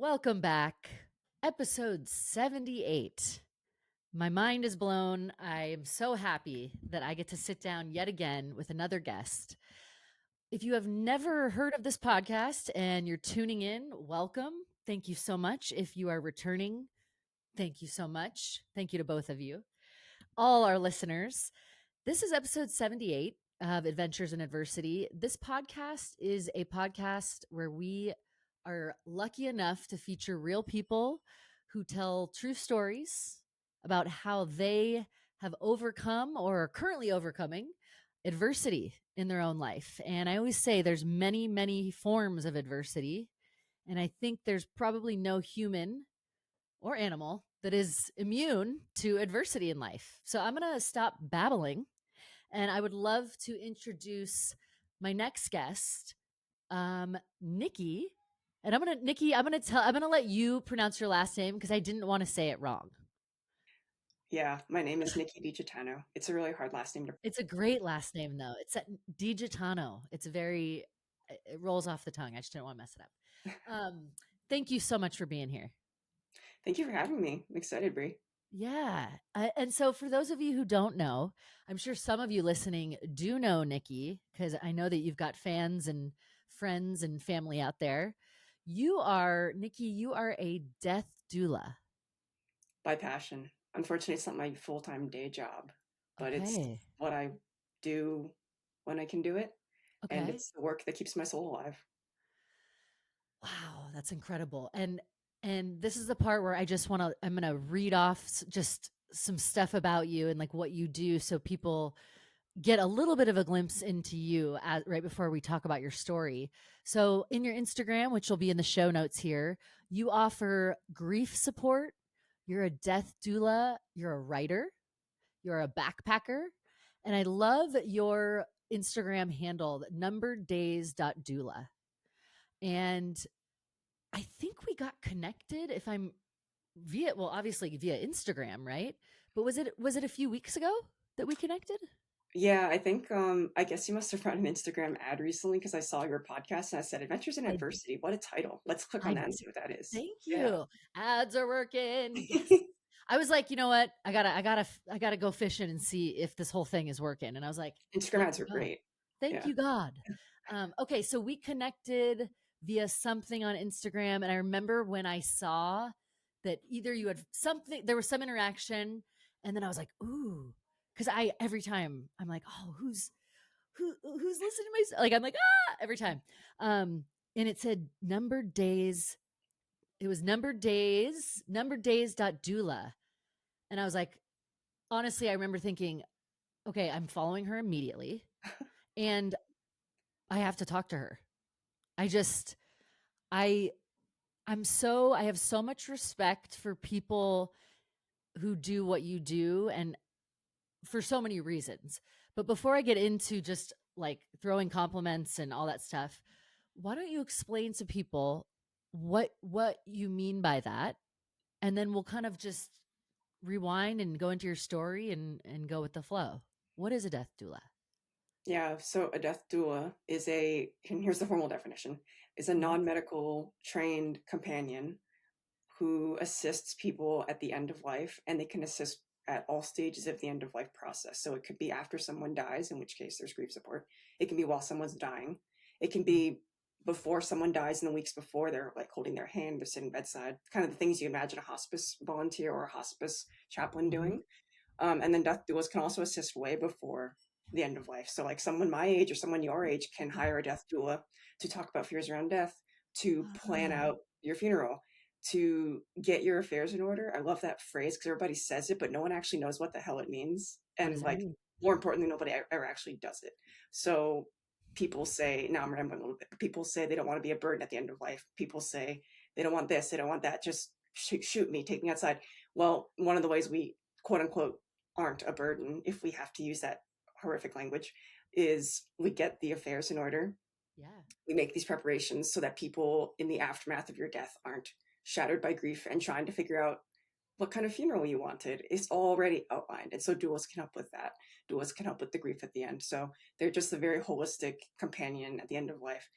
Welcome back. Episode 78. My mind is blown. I am so happy that I get to sit down yet again with another guest. If you have never heard of this podcast and you're tuning in, welcome. Thank you so much. If you are returning, thank you so much. Thank you to both of you. All our listeners. This is episode 78 of Adventures in Adversity. This podcast is a podcast where we are lucky enough to feature real people who tell true stories about how they have overcome or are currently overcoming adversity in their own life. And I always say there's many, many forms of adversity. And I think there's probably no human or animal that is immune to adversity in life. So I'm going to stop babbling and I would love to introduce my next guest, Niki. And I'm gonna let you pronounce your last name because I didn't want to say it wrong. Yeah, my name is Niki DiGeatano. It's a really hard last name to. It's a great last name though. It's DiGeataeno. It rolls off the tongue. I just didn't want to mess it up. Thank you so much for being here. Thank you for having me. I'm excited, Bree. Yeah. And so for those of you who don't know, I'm sure some of you listening do know Niki because I know that you've got fans and friends and family out there. Niki, you are a death doula. By passion. Unfortunately, it's not my full-time day job, but it's Okay. what I do when I can do it, and Okay. it's the work that keeps my soul alive. Wow, that's incredible. And this is the part where I'm going to read off just some stuff about you and like what you do so people get a little bit of a glimpse into you right before we talk about your story. So, in your Instagram, which will be in the show notes here, you offer grief support. You're a death doula. You're a writer. You're a backpacker. And I love your Instagram handle, numbereddays.doula. And I think we got connected if I'm obviously via Instagram, right? But was it a few weeks ago that we connected? Yeah, I guess you must have run an Instagram ad recently because I saw your podcast and I said Adventures in I Adversity. What a title. Let's click on I that and see what that is. Thank Yeah. you. Ads are working. Yes. I was like, you know what? I gotta go fishing and see if this whole thing is working. And I was like, Instagram thank ads you, are God. great. Thank Yeah. you, God. Okay, so we connected via something on Instagram. And I remember when I saw that either you had something, there was some interaction, and then I was like, ooh, because every time I'm like, oh, who's listening to my like I'm like, every time. Um, and it said numbered days it was numbered days dot doula. And I was like, honestly, I remember thinking, okay, I'm following her immediately and I have to talk to her. I just, I, I have so much respect for people who do what you do and for so many reasons. But before I get into just like throwing compliments and all that stuff, why don't you explain to people what you mean by that? And then we'll kind of just rewind and go into your story and go with the flow. What is a death doula? Yeah, so a death doula and here's the formal definition, is a Mhm. non-medical trained companion who assists people at the end of life, and they can assist at all stages of the end of life process. So it could be after someone dies, in which case there's grief support. It can be while someone's dying. It can Mhm. be before someone dies, in the weeks before, they're like holding their hand, they're sitting bedside, kind of the things you imagine a hospice volunteer or a hospice chaplain Mhm. doing. And then death doulas can also assist way before the end of life. So, like someone my age or someone your age can hire a death doula to talk about fears around death, to plan Ah, out your funeral, to get your affairs in order. I love that phrase because everybody says it, but no one actually knows what the hell it means. what And does it like mean? more importantly, nobody ever actually does it. So people say, now I'm rambling a little bit, but people say they don't want to be a burden at the end of life. People say they don't want this, they don't want that. Just shoot me, take me outside. Well, one of the ways we quote unquote aren't a burden, if we have to use that horrific language, is we get the affairs in order. Yeah. We make these preparations so that people in the aftermath of your death aren't shattered by grief and trying to figure out what kind of funeral you wanted. It's already outlined. And so doulas can help with that. Doulas can help with the grief at the end. So they're just a very holistic companion at the end of life.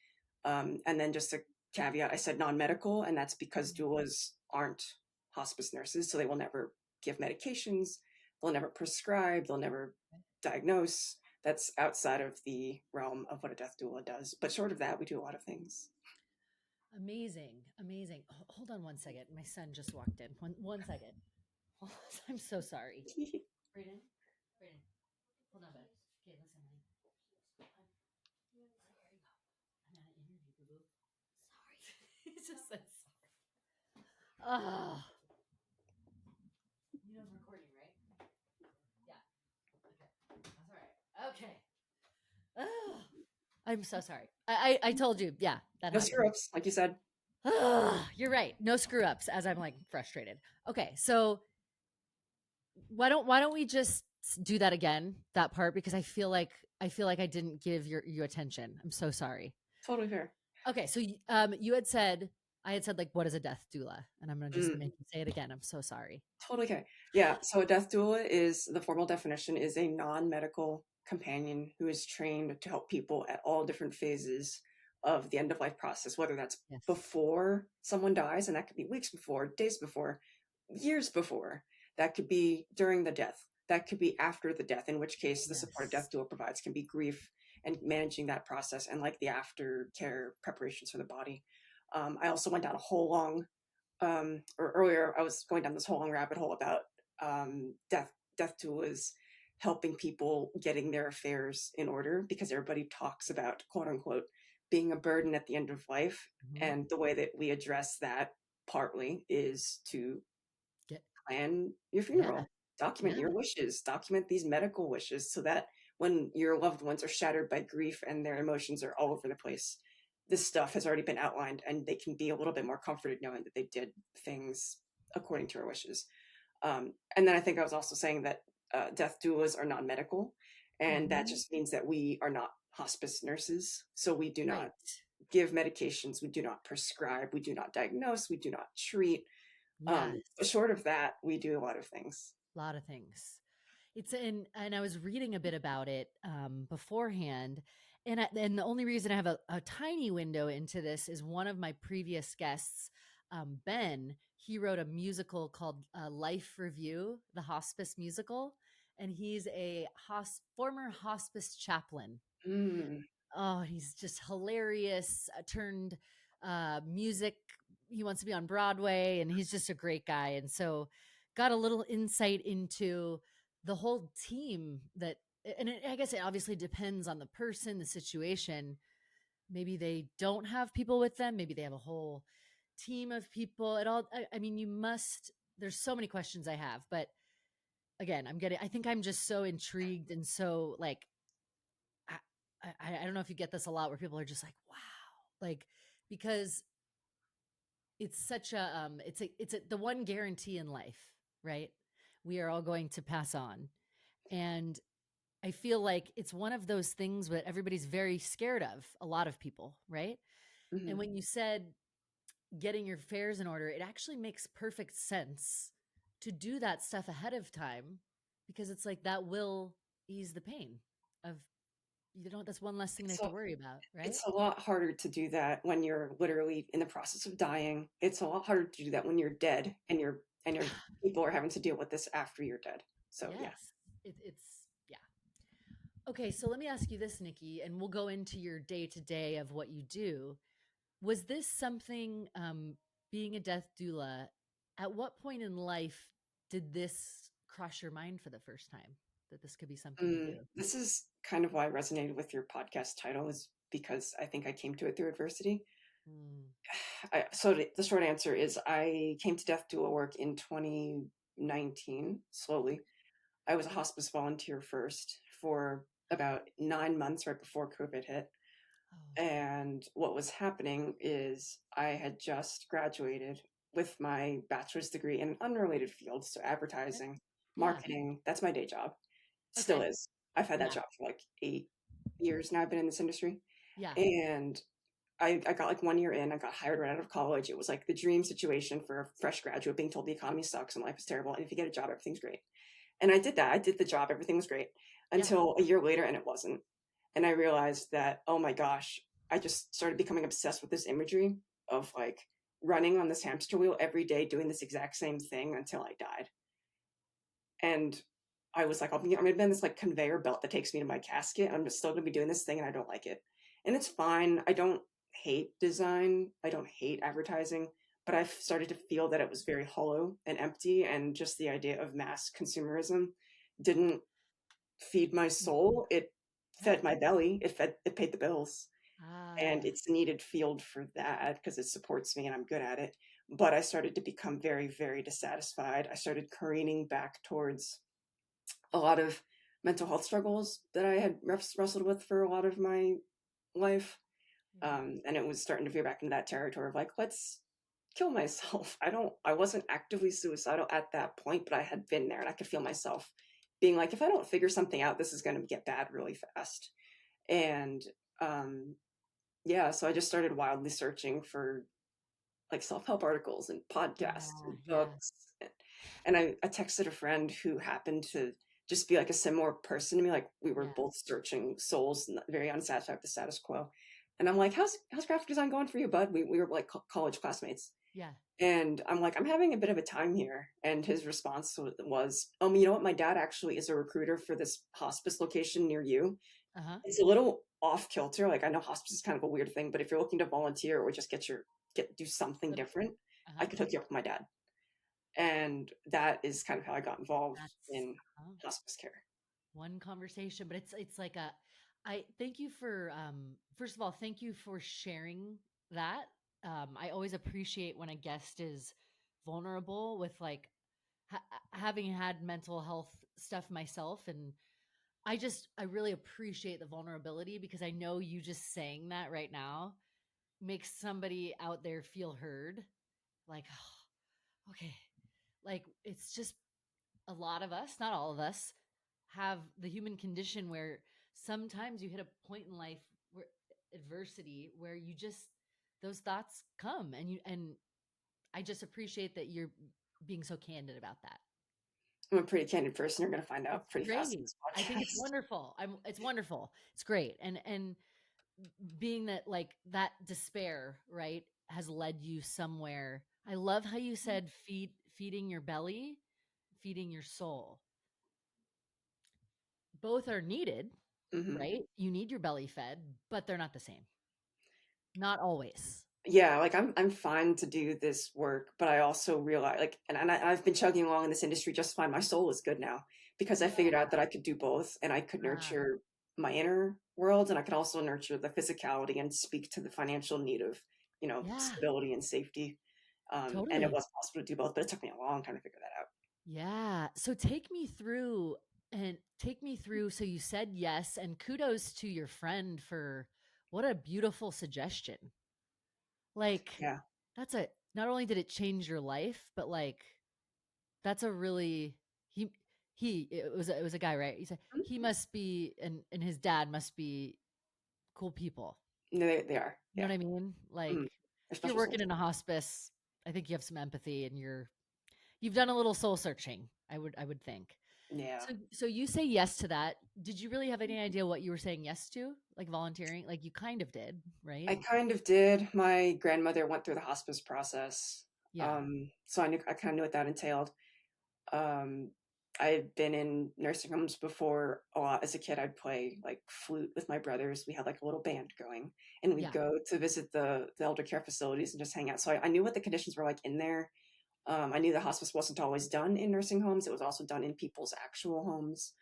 And then just to caveat, I said non-medical, and that's because doulas aren't hospice nurses, so they will never give medications, they'll never prescribe, they'll never diagnose. That's outside of the realm of what a death doula does. But short of that, we do a lot of things. Amazing, amazing. Hold on one second. My son just walked in. One second. I'm so sorry. Brayden, Brayden, hold on, bud. Okay, listen, honey. I'm at an interview, boo boo. Sorry. He just said sorry. Oh, you know I'm recording, right? Yeah. Okay. That's all right. Okay. Oh, I'm so sorry. I told you, yeah, that No happened. screw-ups, like you said. You're right. No screw ups as I'm like frustrated. Okay, so why don't we just do that again, that part, because I feel like I didn't give you attention. I'm so sorry. Totally fair. Okay, so you had said I had said like what is a death doula, and I'm gonna just make you say it again. I'm so sorry. Totally okay. Yeah. So a death doula is, the formal definition is a non-medical companion who is trained to help people at all different phases of the end of life process, whether that's Yes. before someone dies, and that could be weeks before, days before, years before. That could be during the death. That could be after the death, in which case the support a death doula provides can be grief and managing that process and like the aftercare preparations for the body. I also went down a whole long or earlier I was going down this whole long rabbit hole about death doulas helping people getting their affairs in order, because everybody talks about quote unquote being a burden at the end of life. And the way that we address that partly is to plan your funeral, document your wishes, document these medical wishes, so that when your loved ones are shattered by grief and their emotions are all over the place, this stuff has already been outlined and they can be a little bit more comforted knowing that they did things according to our wishes. And then I think I was also saying that death doulas are non-medical, and that just means that we are not hospice nurses. So we do not give medications, we do not prescribe, we do not diagnose, we do not treat. Short of that, we do a lot of things. A lot of things. It's and I was reading a bit about it beforehand, and the only reason I have a tiny window into this is one of my previous guests, Ben. He wrote a musical called Life Review, the hospice musical, and he's a former hospice chaplain. Oh, he's just hilarious. Turned music. He wants to be on Broadway, and he's just a great guy. And so, got a little insight into the whole team that, and I guess it obviously depends on the person, the situation. Maybe they don't have people with them. Maybe they have a whole team of people. It all. I mean, you must. There's so many questions I have, but again, I think I'm just so intrigued and so like I don't know if you get this a lot where people are just like, wow, like, because it's such a, the one guarantee in life, right? We are all going to pass on. And I feel like it's one of those things that everybody's very scared of, a lot of people, right? And when you said getting your affairs in order, it actually makes perfect sense to do that stuff ahead of time, because it's like that will ease the pain of, that's one less thing they have to worry about, right? It's a lot harder to do that when you're literally in the process of dying. It's a lot harder to do that when you're dead and your people are having to deal with this after you're dead. So yes, it's yeah. Okay, so let me ask you this, Niki, and we'll go into your day to day of what you do. Was this something, being a death doula, at what point in life did this cross your mind for the first time, that this could be something to do? This is kind of why I resonated with your podcast title, is because I think I came to it through adversity. So the short answer is I came to death doula work in 2019, slowly. I was a hospice volunteer first for about 9 months right before COVID hit. And what was happening is I had just graduated with my bachelor's degree in an unrelated field. So advertising, marketing, that's my day job. Still is. I've had that job for like 8 years now. I've been in this industry. And I got like 1 year in, I got hired right out of college. It was like the dream situation for a fresh graduate being told the economy sucks and life is terrible. And if you get a job, everything's great. And I did that. I did the job. Everything was great until a year later, and it wasn't. And I realized that, oh my gosh, I just started becoming obsessed with this imagery of like running on this hamster wheel every day, doing this exact same thing until I died. And I was like, I'm going to be on this like conveyor belt that takes me to my casket. I'm just still going to be doing this thing and I don't like it. And it's fine. I don't hate design. I don't hate advertising, but I've started to feel that it was very hollow and empty. And just the idea of mass consumerism didn't feed my soul. It Yeah. fed my belly. It paid the bills. And Ah. it's a needed field for that because it supports me and I'm good at it. But I started to become very, very dissatisfied. I started careening back towards a lot of mental health struggles that I had wrestled with for a lot of my life. Yeah. And it was starting to veer back into that territory of like, let's kill myself. I wasn't actively suicidal at that point, but I had been there and I could feel myself being like, if I don't figure something out, this is going to get bad really fast. And yeah, so I just started wildly searching for like self-help articles and podcasts Yeah. and Yeah. books. And I texted a friend who happened to just be like a similar person to me. Like we were Yeah. both searching souls and very unsatisfied with the status quo. And I'm like, how's graphic design going for you, bud? We were like college classmates. Yeah. And I'm like, I'm having a bit of a time here. And his response was, you know what? My dad actually is a recruiter for this hospice location near you. Uh-huh. It's a little off kilter. Like I know hospice is kind of a weird thing, but if you're looking to volunteer or just do something But different, I uh-huh. could hook you up with my dad. And that is kind of how I got involved That's in hospice care. one conversation, but it's like a I thank you for first of all, thank you for sharing that. I always appreciate when a guest is vulnerable with like having had mental health stuff myself, and I really appreciate the vulnerability because I know you just saying that right now makes somebody out there feel heard. Like, oh, okay. Like it's just a lot of us, not all of us, have the human condition where sometimes you hit a point in life where adversity where you just those thoughts come and I just appreciate that you're being so candid about that. I'm a pretty candid person. You're going to find It's out pretty fast in great. this I think it's podcast. wonderful. It's wonderful. It's great. And being that like that despair, right, has led you somewhere. I love how you said feeding your belly, feeding your soul. Both are needed, Hmm. right? You need your belly fed, but they're not the same. Not always. Yeah, like I'm fine to do this work, but I also realize like, I've been chugging along in this industry just fine. My soul is good now because I Yeah. figured out that I could do both and I could Ah, nurture my inner world and I could also nurture the physicality and speak to the financial need of, yeah, stability and safety. And it totally. was possible to do both, but it took me a long time to figure that out. Yeah. So take me through. So you said yes, and kudos to your friend for what a beautiful suggestion. Like, Yeah. that's a not only did it change your life, but like that's a really he it was a guy, right? He said he must be and his dad must be cool people. No, they are. You know Yeah. what I mean? Like Mm. They're if you're special souls. working in a hospice, I think you have some empathy and you've done a little soul searching, I would think. Yeah. So you say yes to that. Did you really have any idea what you were saying yes to? Like volunteering? Like you kind of did, right? I kind of did. My grandmother went through the hospice process. Yeah. So I kind of knew what that entailed. Um, I've been in nursing homes before a lot. As a kid, I'd play like flute with my brothers. We had like a little band going, and we'd Yeah. go to visit the elder care facilities and just hang out. So I knew what the conditions were like in there. I knew the hospice wasn't always done in nursing homes; it was also done in people's actual homes.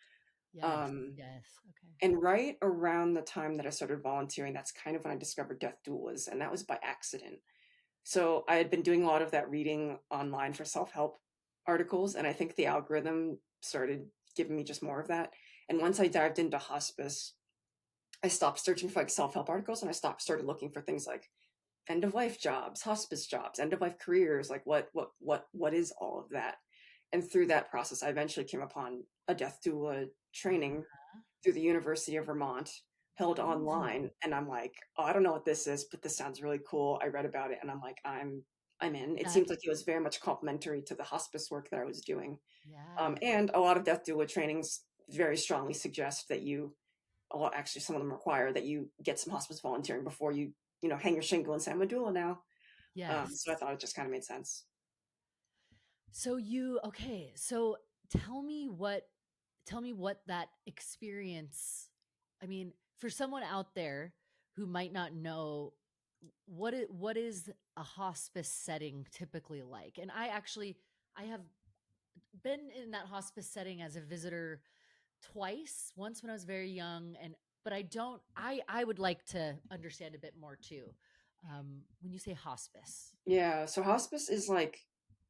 Yes. Um, Yes. Okay. and right around the time that I started volunteering, that's kind of when I discovered death doulas, and that was by accident. So I had been doing a lot of that reading online for self-help articles, and I think the algorithm started giving me just more of that. And once I dived into hospice, I stopped searching for like self-help articles and I started looking for things like end of life jobs, hospice jobs, end of life careers, like what is all of that? And through that process, I eventually came upon a death doula training Uh-huh. through the University of Vermont held Amazing. online, and I'm like, oh, I don't know what this is, but this sounds really cool. I read about it and I'm like, I'm in. It That seems like it was very much complementary to the hospice work that I was doing. yeah. And a lot of death doula trainings very strongly suggest that actually some of them require that you get some hospice volunteering before you hang your shingle and say I'm a doula now. So I Yes. thought it just kind of made sense. So okay, so tell me what that experience, I mean, for someone out there who might not know, what is a hospice setting typically like? And I have been in that hospice setting as a visitor twice, once when I was very young, and but I would like to understand a bit more too. When you say hospice. Yeah, so hospice is like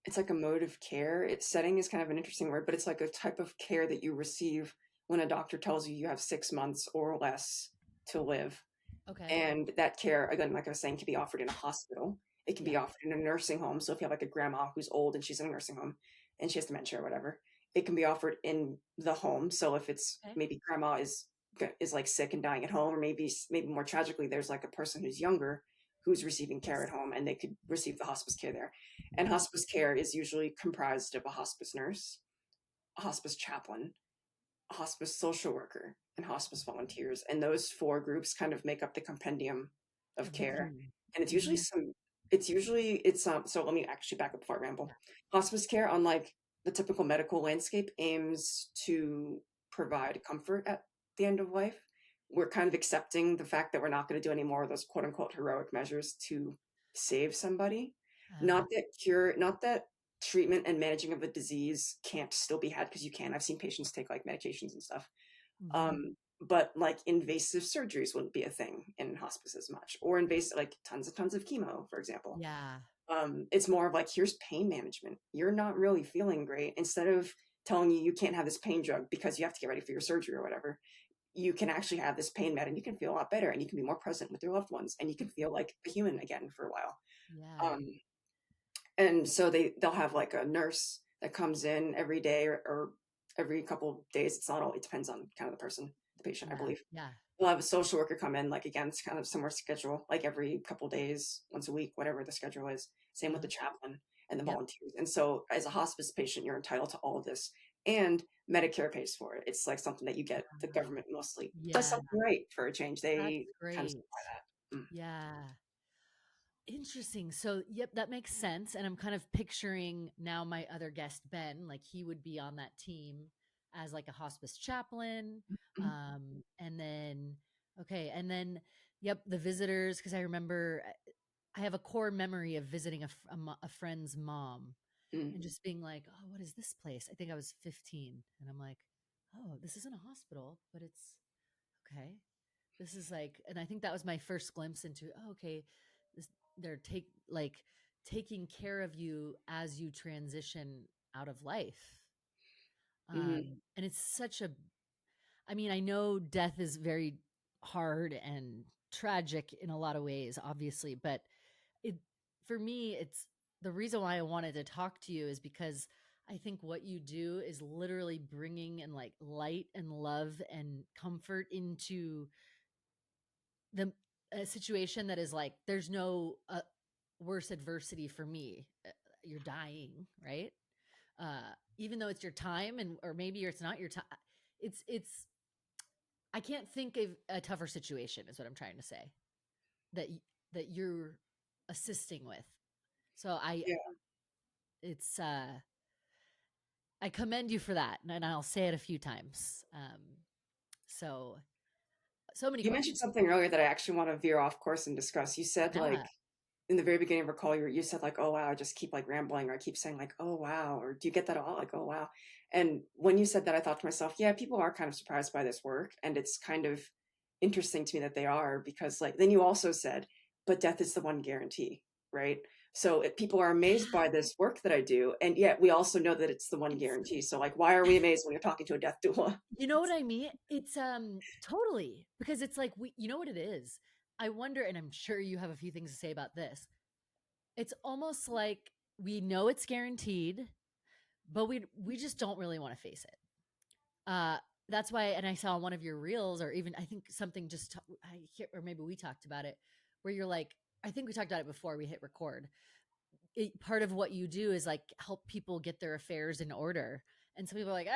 it's like a mode of care. Its setting is kind of an interesting word, but it's like a type of care that you receive when a doctor tells you you have 6 months or less to live. Okay. And that care, again, like I was saying, can be offered in a hospital. It can be Yeah. offered in a nursing home. So if you have like a grandma who's old and she's in a nursing home and she has dementia or whatever, it can be offered in the home. So if it's Okay. maybe grandma is like sick and dying at home, or maybe more tragically, there's like a person who's younger who's receiving care at Yes. home and they could receive the hospice care there. And hospice care is usually comprised of a hospice nurse, a hospice chaplain, a hospice social worker, and hospice volunteers. And those four groups kind of make up the compendium of Of the care. team. And Mhm. it's so let me actually back up before I ramble. Yeah. Hospice care, unlike the typical medical landscape, aims to provide comfort at the end of life. We're kind of accepting the fact that we're not going to do any more of those quote unquote heroic measures to save somebody. Oh. Not that treatment and managing of a disease can't still be had, because you can. I've seen patients take like medications and stuff. Mhm. But like invasive surgeries wouldn't be a thing in hospice as much, or invasive, like tons and tons of chemo, for example. Yeah. It's more of like, here's pain management. You're not really feeling great. Instead of telling you can't have this pain drug because you have to get ready for your surgery or whatever, you can actually have this pain med and you can feel a lot better and you can be more present with your loved ones and you can feel like a human again for a while. Yeah. And so they'll have like a nurse that comes in every day, or every couple of days. It's not all, it depends on kind of the person, the patient, I Yeah. believe. Yeah. We'll have a social worker come in, like again, it's kind of similar schedule, like every couple of days, once a week, whatever the schedule is. Same with Uh-huh. the chaplain and the Yep. volunteers. And so as a hospice patient, you're entitled to all of this. And Medicare pays for it. It's like something that you get, the government mostly does Yeah. something right for a change. That's They kind of great. supply that. Yeah. Interesting. So, yep, that makes sense. And I'm kind of picturing now my other guest, Ben, like he would be on that team as like a hospice chaplain. Mm. And then, okay. And then, yep, the visitors, because I remember I have a core memory of visiting a friend's mom Mm. and just being like, oh, what is this place? I think I was 15. And I'm like, oh, this isn't a hospital, but it's okay. This is like, and I think that was my first glimpse into, oh, okay, this, they're taking care of you as you transition out of life. Mm. And it's such a, I mean, I know death is very hard and tragic in a lot of ways, obviously, but it, for me, it's the reason why I wanted to talk to you is because I think what you do is literally bringing and like light and love and comfort into the a situation that is like there's no worse adversity for me. You're dying, right? Even though it's your time, and or maybe it's not your time. It's I can't think of a tougher situation is what I'm trying to say that that you're assisting with. So Yeah. it's I commend you for that, and I'll say it a few times. So so many You mentioned questions. something earlier that I actually want to veer off course and discuss. You said like Yeah. in the very beginning of our call, you said like, "Oh wow," I just keep like rambling, or I keep saying like, "Oh wow," or do you get that all? Like, "Oh wow," and when you said that, I thought to myself, yeah, people are kind of surprised by this work, and it's kind of interesting to me that they are, because like then you also said, "But death is the one guarantee," right? So if people are amazed Yeah. by this work that I do, and yet we also know that it's the one It's guarantee. So like, why are we amazed when you're talking to a death doula? You know what I mean? It's totally, because it's like we you know what it is? I wonder, and I'm sure you have a few things to say about this. It's almost like we know it's guaranteed, but we just don't really want to face it. Uh that's why, and I saw one of your reels, or even I think something I hear, or maybe we talked about it, where you're like, I think we talked about it before we hit record. Part of what you do is like help people get their affairs in order. And some people are like,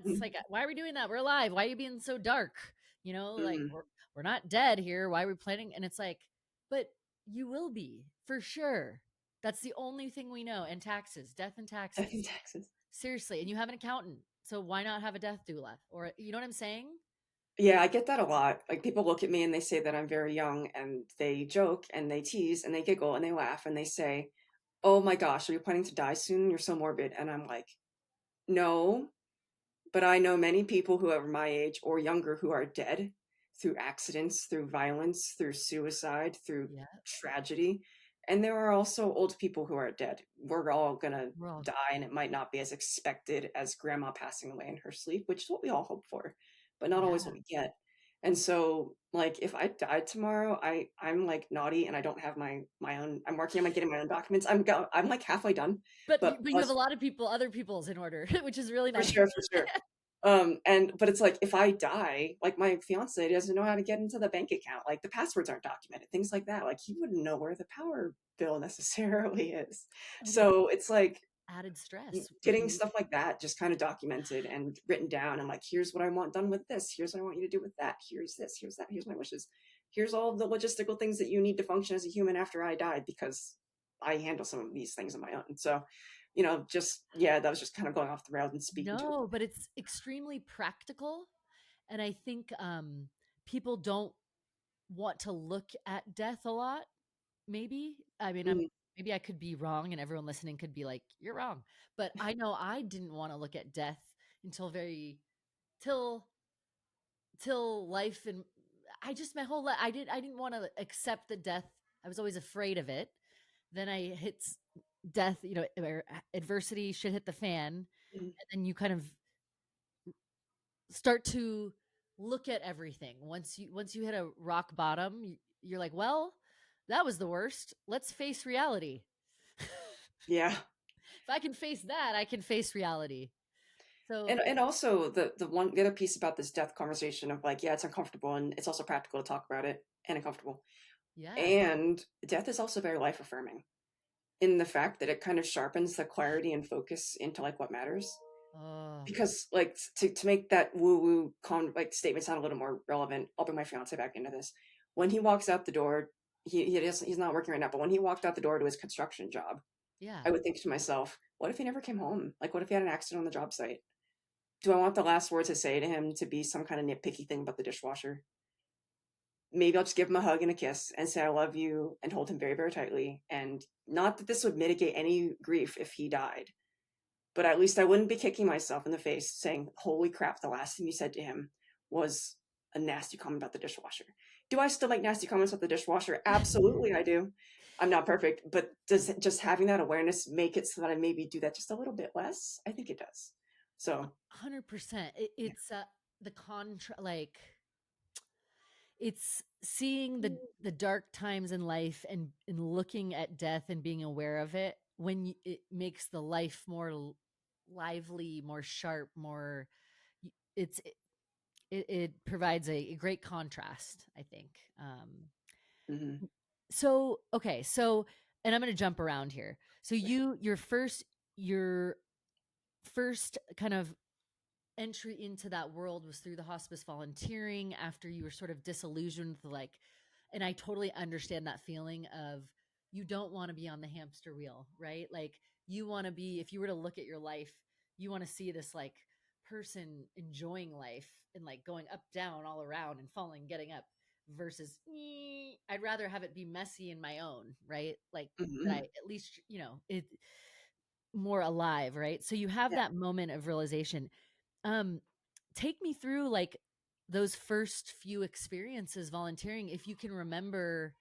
it's like, why are we doing that? We're alive. Why are you being so dark? Like Mm, we're not dead here. Why are we planning? And it's like, but you will be For sure. That's the only thing we know. And taxes, death and I think taxes. taxes. Seriously. And you have an accountant. So why not have a death doula? Or, you know what I'm saying? Yeah, I get that a lot. Like people look at me and they say that I'm very young and they joke and they tease and they giggle and they laugh and they say, "Oh my gosh, are you planning to die soon? You're so morbid." And I'm like, "No, but I know many people who are my age or younger who are dead through accidents, through violence, through suicide, through Yeah. tragedy. And there are also old people who are dead. We're all going to We're all, die, and it might not be as expected as grandma passing away in her sleep, which is what we all hope for, but not always yeah. what we get. And so, like, if I died tomorrow, I'm like naughty and I don't have my own. I'm working on like getting my own documents. I'm like halfway done, But, but but you have a plus lot of people, other people's in order, which is really for nice. sure, for sure. And but it's like if I die, like my fiance doesn't know how to get into the bank account, like the passwords aren't documented, things like that. Like he wouldn't know where the power bill necessarily is. And it's So it's like added stress if getting you, stuff like that just kind of documented and written down. And like, here's what I want done with this. Here's what I want you to do with that. Here's this. Here's that. Here's my wishes. Here's all of the logistical things that you need to function as a human after I died because I handle some of these things on my own. So, just yeah, that was just kind of going off the rails and speaking to it. no, but it's extremely practical. And I think people don't want to look at death a lot, maybe. I mean, Mhm. maybe I could be wrong and everyone listening could be like, you're wrong. But I know I didn't want to look at death until till life, and I just my whole life I didn't want to accept the death. I was always afraid of it. Then I hit death, or adversity should hit the fan, Mhm. and then you kind of start to look at everything. Once you hit a rock bottom, you're like, well, that was the worst. Let's face reality. Yeah. If I can face that, I can face reality. So And also the other piece about this death conversation of like, yeah, it's uncomfortable and it's also practical to talk about it and uncomfortable. yeah. And death is also very life affirming in the fact that it kind of sharpens the clarity and focus into like what matters. Oh, Because like to make that woo woo like statement sound a little more relevant, I'll bring my fiance back into this. When he walks out the door, he's not working right now, but when he walked out the door to his construction job, yeah. I would think to myself, what if he never came home? Like what if he had an accident on the job site? Do I want the last word to say to him to be some kind of nitpicky thing about the dishwasher? Maybe I'll just give him a hug and a kiss and say I love you and hold him very, very tightly. And not that this would mitigate any grief if he died, but at least I wouldn't be kicking myself in the face saying, holy crap, the last thing you said to him was a nasty comment about the dishwasher. Do I still make nasty comments about the dishwasher? Absolutely, I do. I'm not perfect, but does just having that awareness make it so that I maybe do that just a little bit less? I think it does. So, 100%. yeah. It's the like it's seeing the dark times in life, and looking at death and being aware of it when it makes the life more lively, more sharp, more it's it provides a great contrast, I think. Mhm. So okay, so, and I'm going to jump around here. So your first kind of entry into that world was through the hospice volunteering after you were sort of disillusioned with, like, and I totally understand that feeling of you don't want to be on the hamster wheel, right? Like, you want to be, if you were to look at your life, you want to see this like person enjoying life and like going up, down, all around and falling, getting up, versus I'd rather have it be messy in my own, right? Like that I Mhm. at least, it more alive, right? So you have Yeah. that moment of realization. um, Take me through like those first few experiences volunteering, if you can remember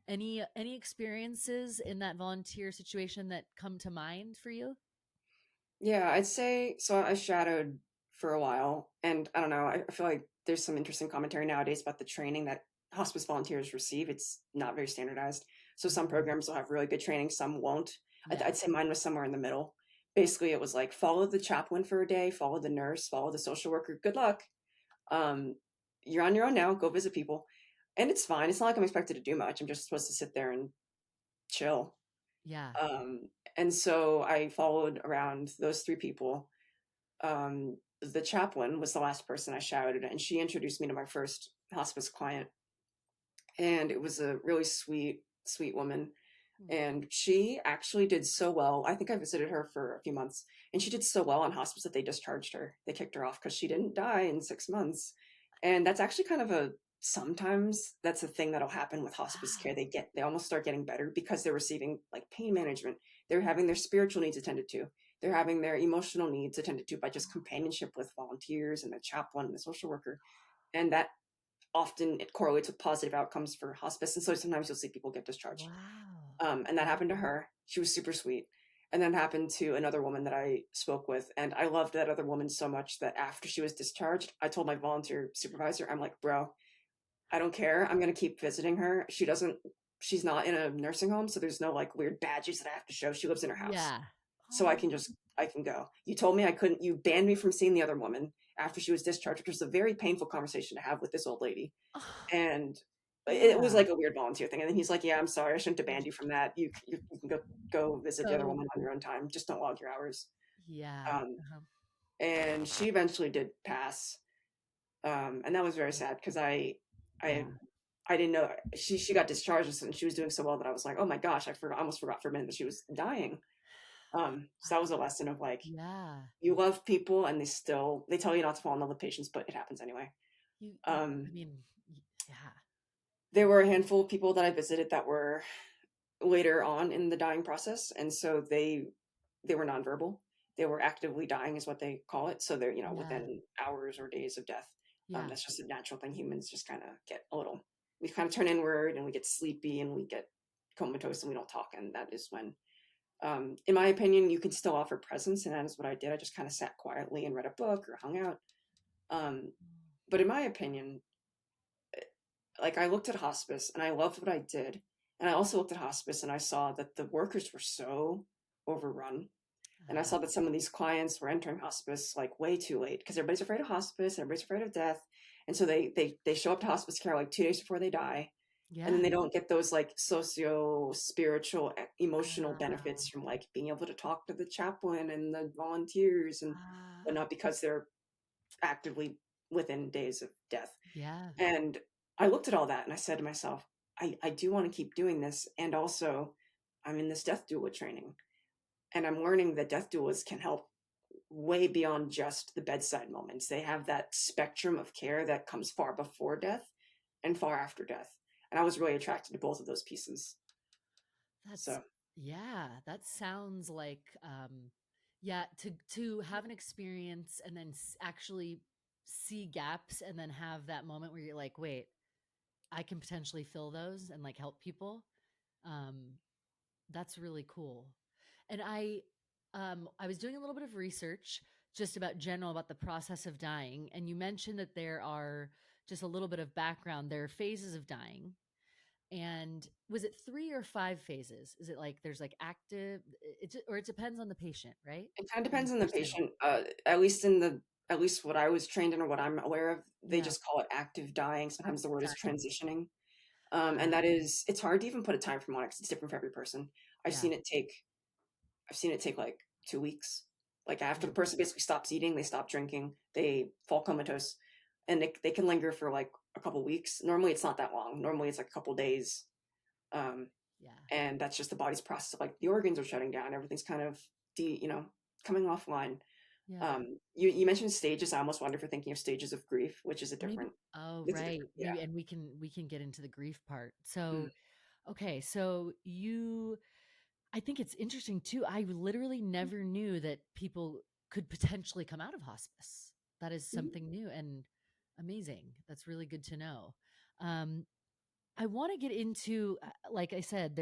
any experiences in that volunteer situation that come to mind for you. Yeah, I'd say so. I shadowed for a while, and I don't know. I feel like there's some interesting commentary nowadays about the training that hospice volunteers receive. It's not very standardized. So some Mm, programs will have really good training, some won't. yeah. I'd say mine was somewhere in the middle. Basically, it was like follow the chaplain for a day, follow the nurse, follow the social worker. Good luck. Um, you're on your own now. Go visit people, and it's fine. It's not like I'm expected to do much. I'm just supposed to sit there and chill. Yeah. Um, and so I followed around those three people. The chaplain was the last person I shadowed, and she introduced me to my first hospice client. And it was a really sweet, sweet woman. Hmm. And she actually did so well. I think I visited her for a few months, and she did so well on hospice that they discharged her. They kicked her off because she didn't die in 6 months. And that's actually kind of sometimes that's a thing that'll happen with hospice care. Wow. They almost start getting better because they're receiving like pain management. They're having their spiritual needs attended to. They're having their emotional needs attended to by just companionship with volunteers and the chaplain and the social worker. And that often it correlates with positive outcomes for hospice. And so sometimes you'll see people get discharged. Wow. And that happened to her. She was super sweet. And then happened to another woman that I spoke with. And I loved that other woman so much that after she was discharged, I told my volunteer supervisor, I'm like, bro, I don't care. I'm going to keep visiting her. She's not in a nursing home. So there's no like weird badges that I have to show. She lives in her house. Yeah. So I can go. You told me I couldn't, you banned me from seeing the other woman after she was discharged, which was a very painful conversation to have with this old lady. Oh, And it was yeah. like a weird volunteer thing. And then he's like, "Yeah, I'm sorry, I shouldn't have banned you from that. You can go visit the other So woman on your own time. Just don't log your hours." yeah. Um, Uh-huh. and she eventually did pass, and that was very sad because I Yeah. I didn't know she got discharged and she was doing so well that I was like, "Oh my gosh, I almost forgot for a minute that she was dying." So that was a lesson of like Yeah. you love people and they tell you not to fall in love with patients, but it happens anyway. I Um, mean, yeah. there were a handful of people that I visited that were later on in the dying process, and so they were nonverbal. They were actively dying, is what they call it. So they're Yeah. within hours or days of death. Yeah. That's just a natural thing. Humans just kind of get a little. We kind of turn inward, and we get sleepy, and we get comatose, and we don't talk. And that is when, in my opinion, you can still offer presence, and that is what I did. I just kind of sat quietly and read a book or hung out. Um, but in my opinion, like I looked at hospice and I loved what I did. And I also looked at hospice and I saw that the workers were so overrun. And I Uh, saw that some of these clients were entering hospice like way too late because everybody's afraid of hospice, everybody's afraid of death. And so they show up to hospice care like 2 days before they die. And then yeah. they don't get those like socio spiritual emotional Uh, benefits from like being able to talk to the chaplain and the volunteers and uh, whatnot because they're actively within days of death. yeah. And I looked at all that and I said to myself, I do want to keep doing this. And also, I'm in this death doula training. And I'm learning that death doulas can help way beyond just the bedside moments. They have that spectrum of care that comes far before death and far after death. And I was really attracted to both of those pieces. That's So, yeah, that sounds like yeah, to have an experience and then actually see gaps and then have that moment where you're like, "Wait, I can potentially fill those and like help people." Um that's really cool. And I was doing a little bit of research just about general about the process of dying, and you mentioned that there are just a little bit of background. There are phases of dying. And was it 3 or 5 phases? Is it like there's like active or it depends on the patient, right? it kind of And depends on the person. patient. At least what I was trained in or what I'm aware of, they Yeah, just call it active dying. Sometimes the word is exactly. transitioning. Uh, And it's hard to even put a time frame on it because it's different for every person. I've yeah, seen it take, I've seen it take like 2 weeks. Like after yeah. the person basically stops eating, they stop drinking, they fall comatose, and they can linger for like a couple weeks. Normally, it's not that long. Normally, it's like a couple days, um, Yeah. and that's just the body's process of like the organs are shutting down, everything's kind of coming offline. Yeah. You mentioned stages. I almost wonder if you're thinking of stages of grief, which is a Maybe different. oh, It's a right. different, yeah. Maybe and we can get into the grief part. Mm, So, okay, so you I think it's interesting too. I literally never knew that people could potentially come out of hospice. That is mhm. something new and amazing. That's really good to know. Um, I want to get into, like I said,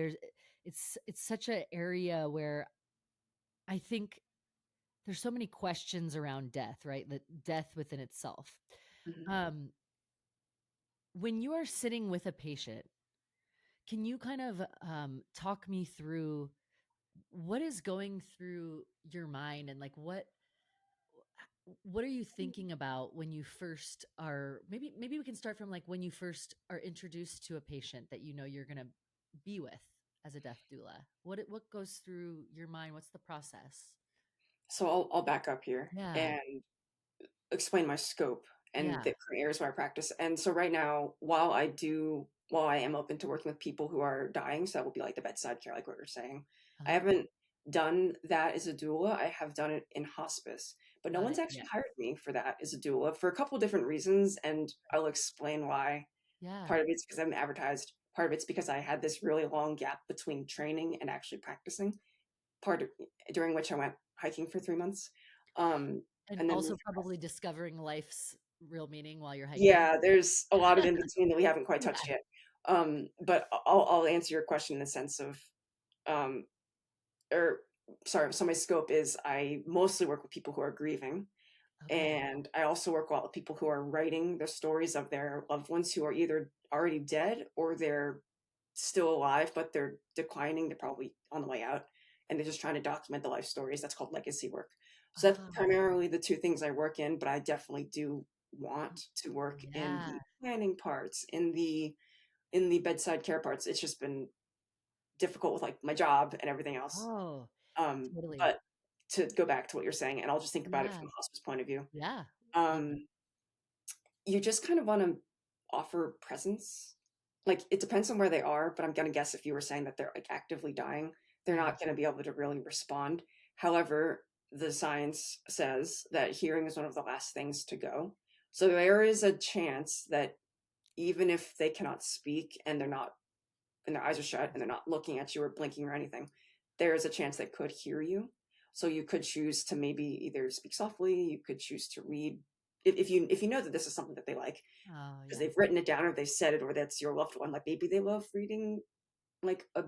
it's such an area where I think there's so many questions around death, right? That death within itself. Mhm. Um, when you are sitting with a patient, can you kind of talk me through what is going through your mind and like what are you thinking about when you first are maybe we can start from like when you first are introduced to a patient that you know you're going to be with as a death doula. What goes through your mind? What's the process? So I'll back up here Yeah. and explain my scope and Yeah. the different areas where I practice. And so right now, while I do while I am open to working with people who are dying, so that will be like the bedside care, like what you're saying. I Oh, haven't done that as a doula. I have done it in hospice, but no got one's it. Yeah. actually hired me for that as a doula for a couple different reasons, and I'll explain why. Yeah. Part of it's because I'm advertised. Part of it's because I had this really long gap between training and actually practicing. Part of during which I went hiking for 3 months, And and then also moved. probably discovering life's real meaning while you're hiking. Yeah, there's a lot of in between that we haven't quite Yeah. touched yet. But I'll answer your question in the sense of, um, or sorry, so my scope is I mostly work with people who are grieving, Okay. and I also work a lot with people who are writing the stories of their loved ones who are either already dead or they're still alive, but they're declining. They're probably on the way out, and they're just trying to document the life stories. That's called legacy work. So that's Ah, primarily the two things I work in, but I definitely do want to work in yeah. the planning parts, in the bedside care parts. It's just been difficult with like my job and everything else. Oh, totally. But to go back to what you're saying, and I'll just think about it Yeah. from a hospice point of view. Yeah. Yeah. Um, you just kind of want to offer presence. Like it depends on where they are, but I'm gonna guess if you were saying that they're like actively dying, they're Yeah. not gonna be able to really respond. However, the science says that hearing is one of the last things to go. So there is a chance that even if they cannot speak and they're not and their eyes are shut and they're not looking at you or blinking or anything, there is a chance they could hear you. So you could choose to maybe either speak softly, you could choose to read if you know that this is something that they like Oh, because yeah. they've written it down or they said it or that's your loved one. Like maybe they love reading like a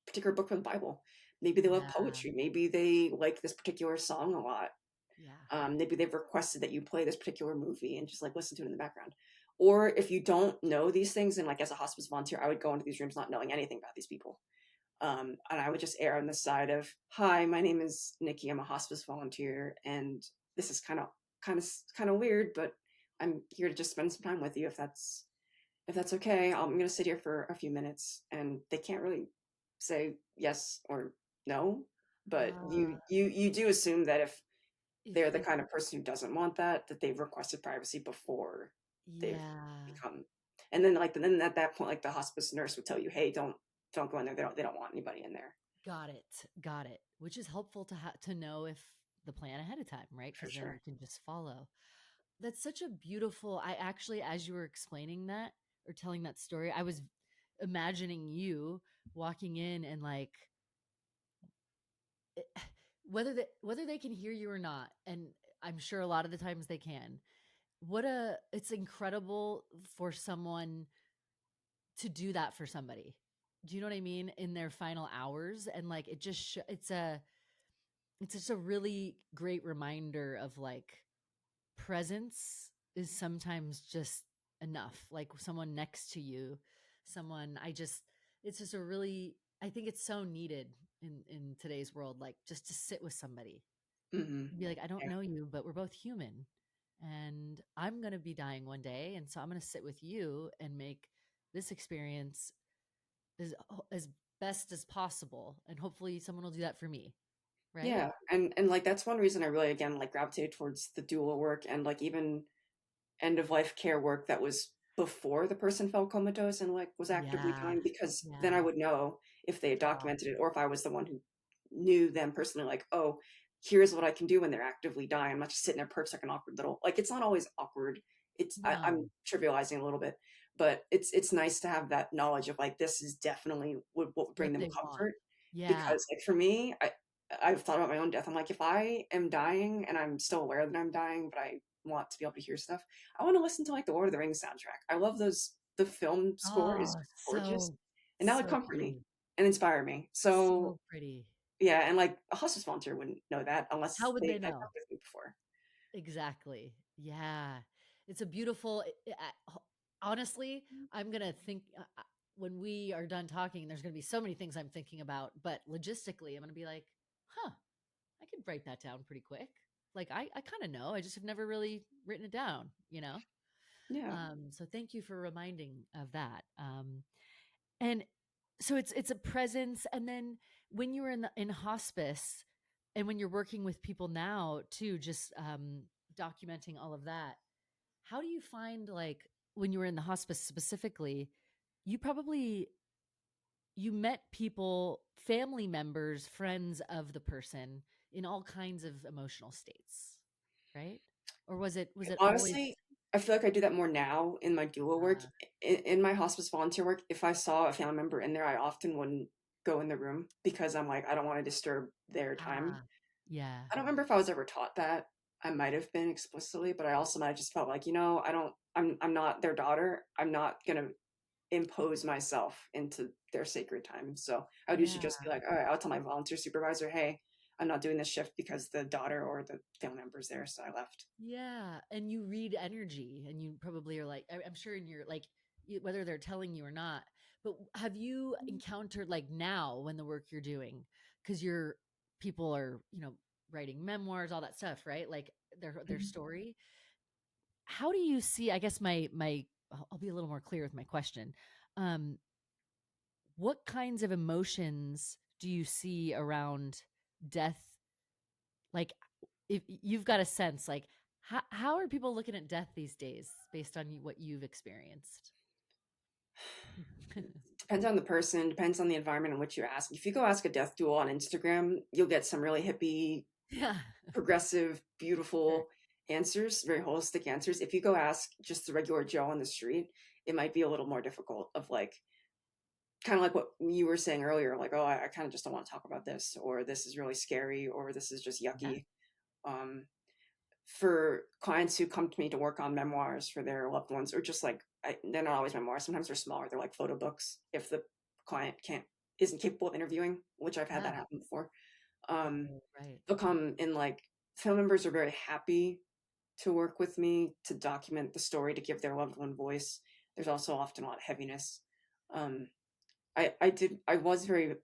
particular book from the Bible. Maybe they love Yeah. poetry. Maybe they like this particular song a lot. Yeah. Maybe they've requested that you play this particular movie and just like listen to it in the background. Or if you don't know these things, and like as a hospice volunteer, I would go into these rooms not knowing anything about these people. And I would just err on the side of, "Hi, my name is Nikki. I'm a hospice volunteer, and this is kind of weird, but I'm here to just spend some time with you. If that's okay, I'm going to sit here for a few minutes." And they can't really say yes or no, but Ah, you do assume that if they're the if kind of person who doesn't want that, that they've requested privacy before they've yeah. become. And then like then at that point, like the hospice nurse would tell you, "Hey, don't go in there. They don't want anybody in there." Got it. Got it. Which is helpful to know if the plan ahead of time, right? For Because then sure. you can just follow. That's such a beautiful. I actually, as you were explaining that or telling that story, I was imagining you walking in and like whether they can hear you or not, and I'm sure a lot of the times they can. What a it's incredible for someone to do that for somebody. Do you know what I mean? In their final hours, and like it just it's just a really great reminder of like presence is sometimes just enough. Like someone next to you, someone I just it's just a really I think it's so needed in today's world, like just to sit with somebody Hmm. and be like, I don't Yeah. know you, but we're both human. And I'm going to be dying one day. And so I'm going to sit with you and make this experience as best as possible. And hopefully someone will do that for me. Right. Yeah. And like that's one reason I really again like gravitated towards the doula work and like even end of life care work that was before the person fell comatose and like was actively Yeah. dying because then I Yeah. would know if they had Oh, documented it or if I was the one who knew them personally, like, oh, here's what I can do when they're actively dying. I'm not just sitting there perched like an awkward little like it's not always awkward. I'm no, trivializing a little bit, but it's nice to have that knowledge of like this is definitely what would bring what them they want. comfort. Yeah. Because like for me, I've thought about my own death. I'm like, if I am dying and I'm still aware that I'm dying, but I want to be able to hear stuff, I want to listen to like the Lord of the Rings soundtrack. I love those. The film score is Oh, gorgeous, so, and that would so comfort me pretty. and inspire me. So So pretty. yeah, and like a hospice volunteer wouldn't know that How unless would they they've had know? worked with me before. Exactly. Yeah. It's a beautiful honestly, I'm going to think when we are done talking there's going to be so many things I'm thinking about, but logistically I'm going to be like, "Huh, I could write that down pretty quick." Like I kind of know, I just have never really written it down, you know? Yeah. So thank you for reminding of that. And so it's a presence, and then when you were in hospice and when you're working with people now too, just documenting all of that, how do you find like when you were in the hospice specifically, you probably you met people, family members, friends of the person in all kinds of emotional states, right? Or was it always Honestly, I feel like I do that more now in my doula work. uh, In my hospice volunteer work, if I saw a family member in there, I often wouldn't go in the room because I'm like, I don't want to disturb their time. ah, yeah, I don't remember if I was ever taught that. I might have been explicitly, but I also might have just felt like, I'm not their daughter. I'm not gonna impose myself into their sacred time. So I would usually yeah, just be like, all right, I'll tell my volunteer supervisor, hey, I'm not doing this shift because the daughter or the family member's there, so I left. yeah. And you read energy, and you probably are like, I'm sure in your like, whether they're telling you or not. But have you encountered like now when the work you're doing, because your people are writing memoirs, all that stuff, right? Like their Mhm. story. How do you see? I guess my I'll be a little more clear with my question. Um, what kinds of emotions do you see around death? Like, if you've got a sense, like, how are people looking at death these days based on what you've experienced? Depends on the person, depends on the environment in which you ask. If you go ask a death duel on Instagram, you'll get some really hippie, Yeah. progressive, Sure. beautiful answers, very holistic answers. If you go ask just the regular Joe on the street, it might be a little more difficult of like kind of like what you were saying earlier, like, oh, I kind of just don't want to talk about this, or this is really scary, or this is just Yeah. yucky. Um, for clients who come to me to work on memoirs for their loved ones, or just like they're not always memoirs. Sometimes they're smaller. They're like photo books. If the client isn't capable of interviewing, which I've had Yeah. that happen before, um, Oh, right. they'll come in like family members are very happy to work with me to document the story to give their loved one voice. There's also often a lot of heaviness. Um, I was very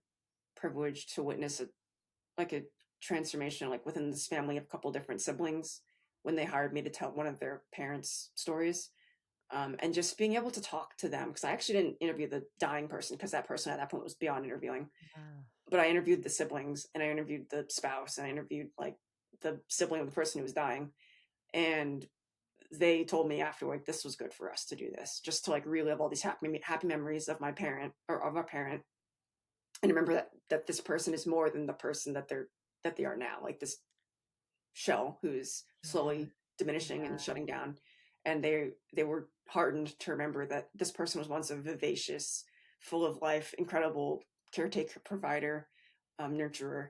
privileged to witness a transformation like within this family of a couple different siblings when they hired me to tell one of their parents' stories. And just being able to talk to them because I actually didn't interview the dying person because that person at that point was beyond interviewing. Yeah. But I interviewed the siblings and I interviewed the spouse and I interviewed like the sibling of the person who was dying. And they told me afterward this was good for us to do this, just to like relive all these happy memories of my parent or of our parent, and remember that this person is more than the person that they are now, like this shell who's Yeah. slowly diminishing and Yeah. shutting down. And they were heartened to remember that this person was once a vivacious, full of life, incredible caretaker, provider, nurturer.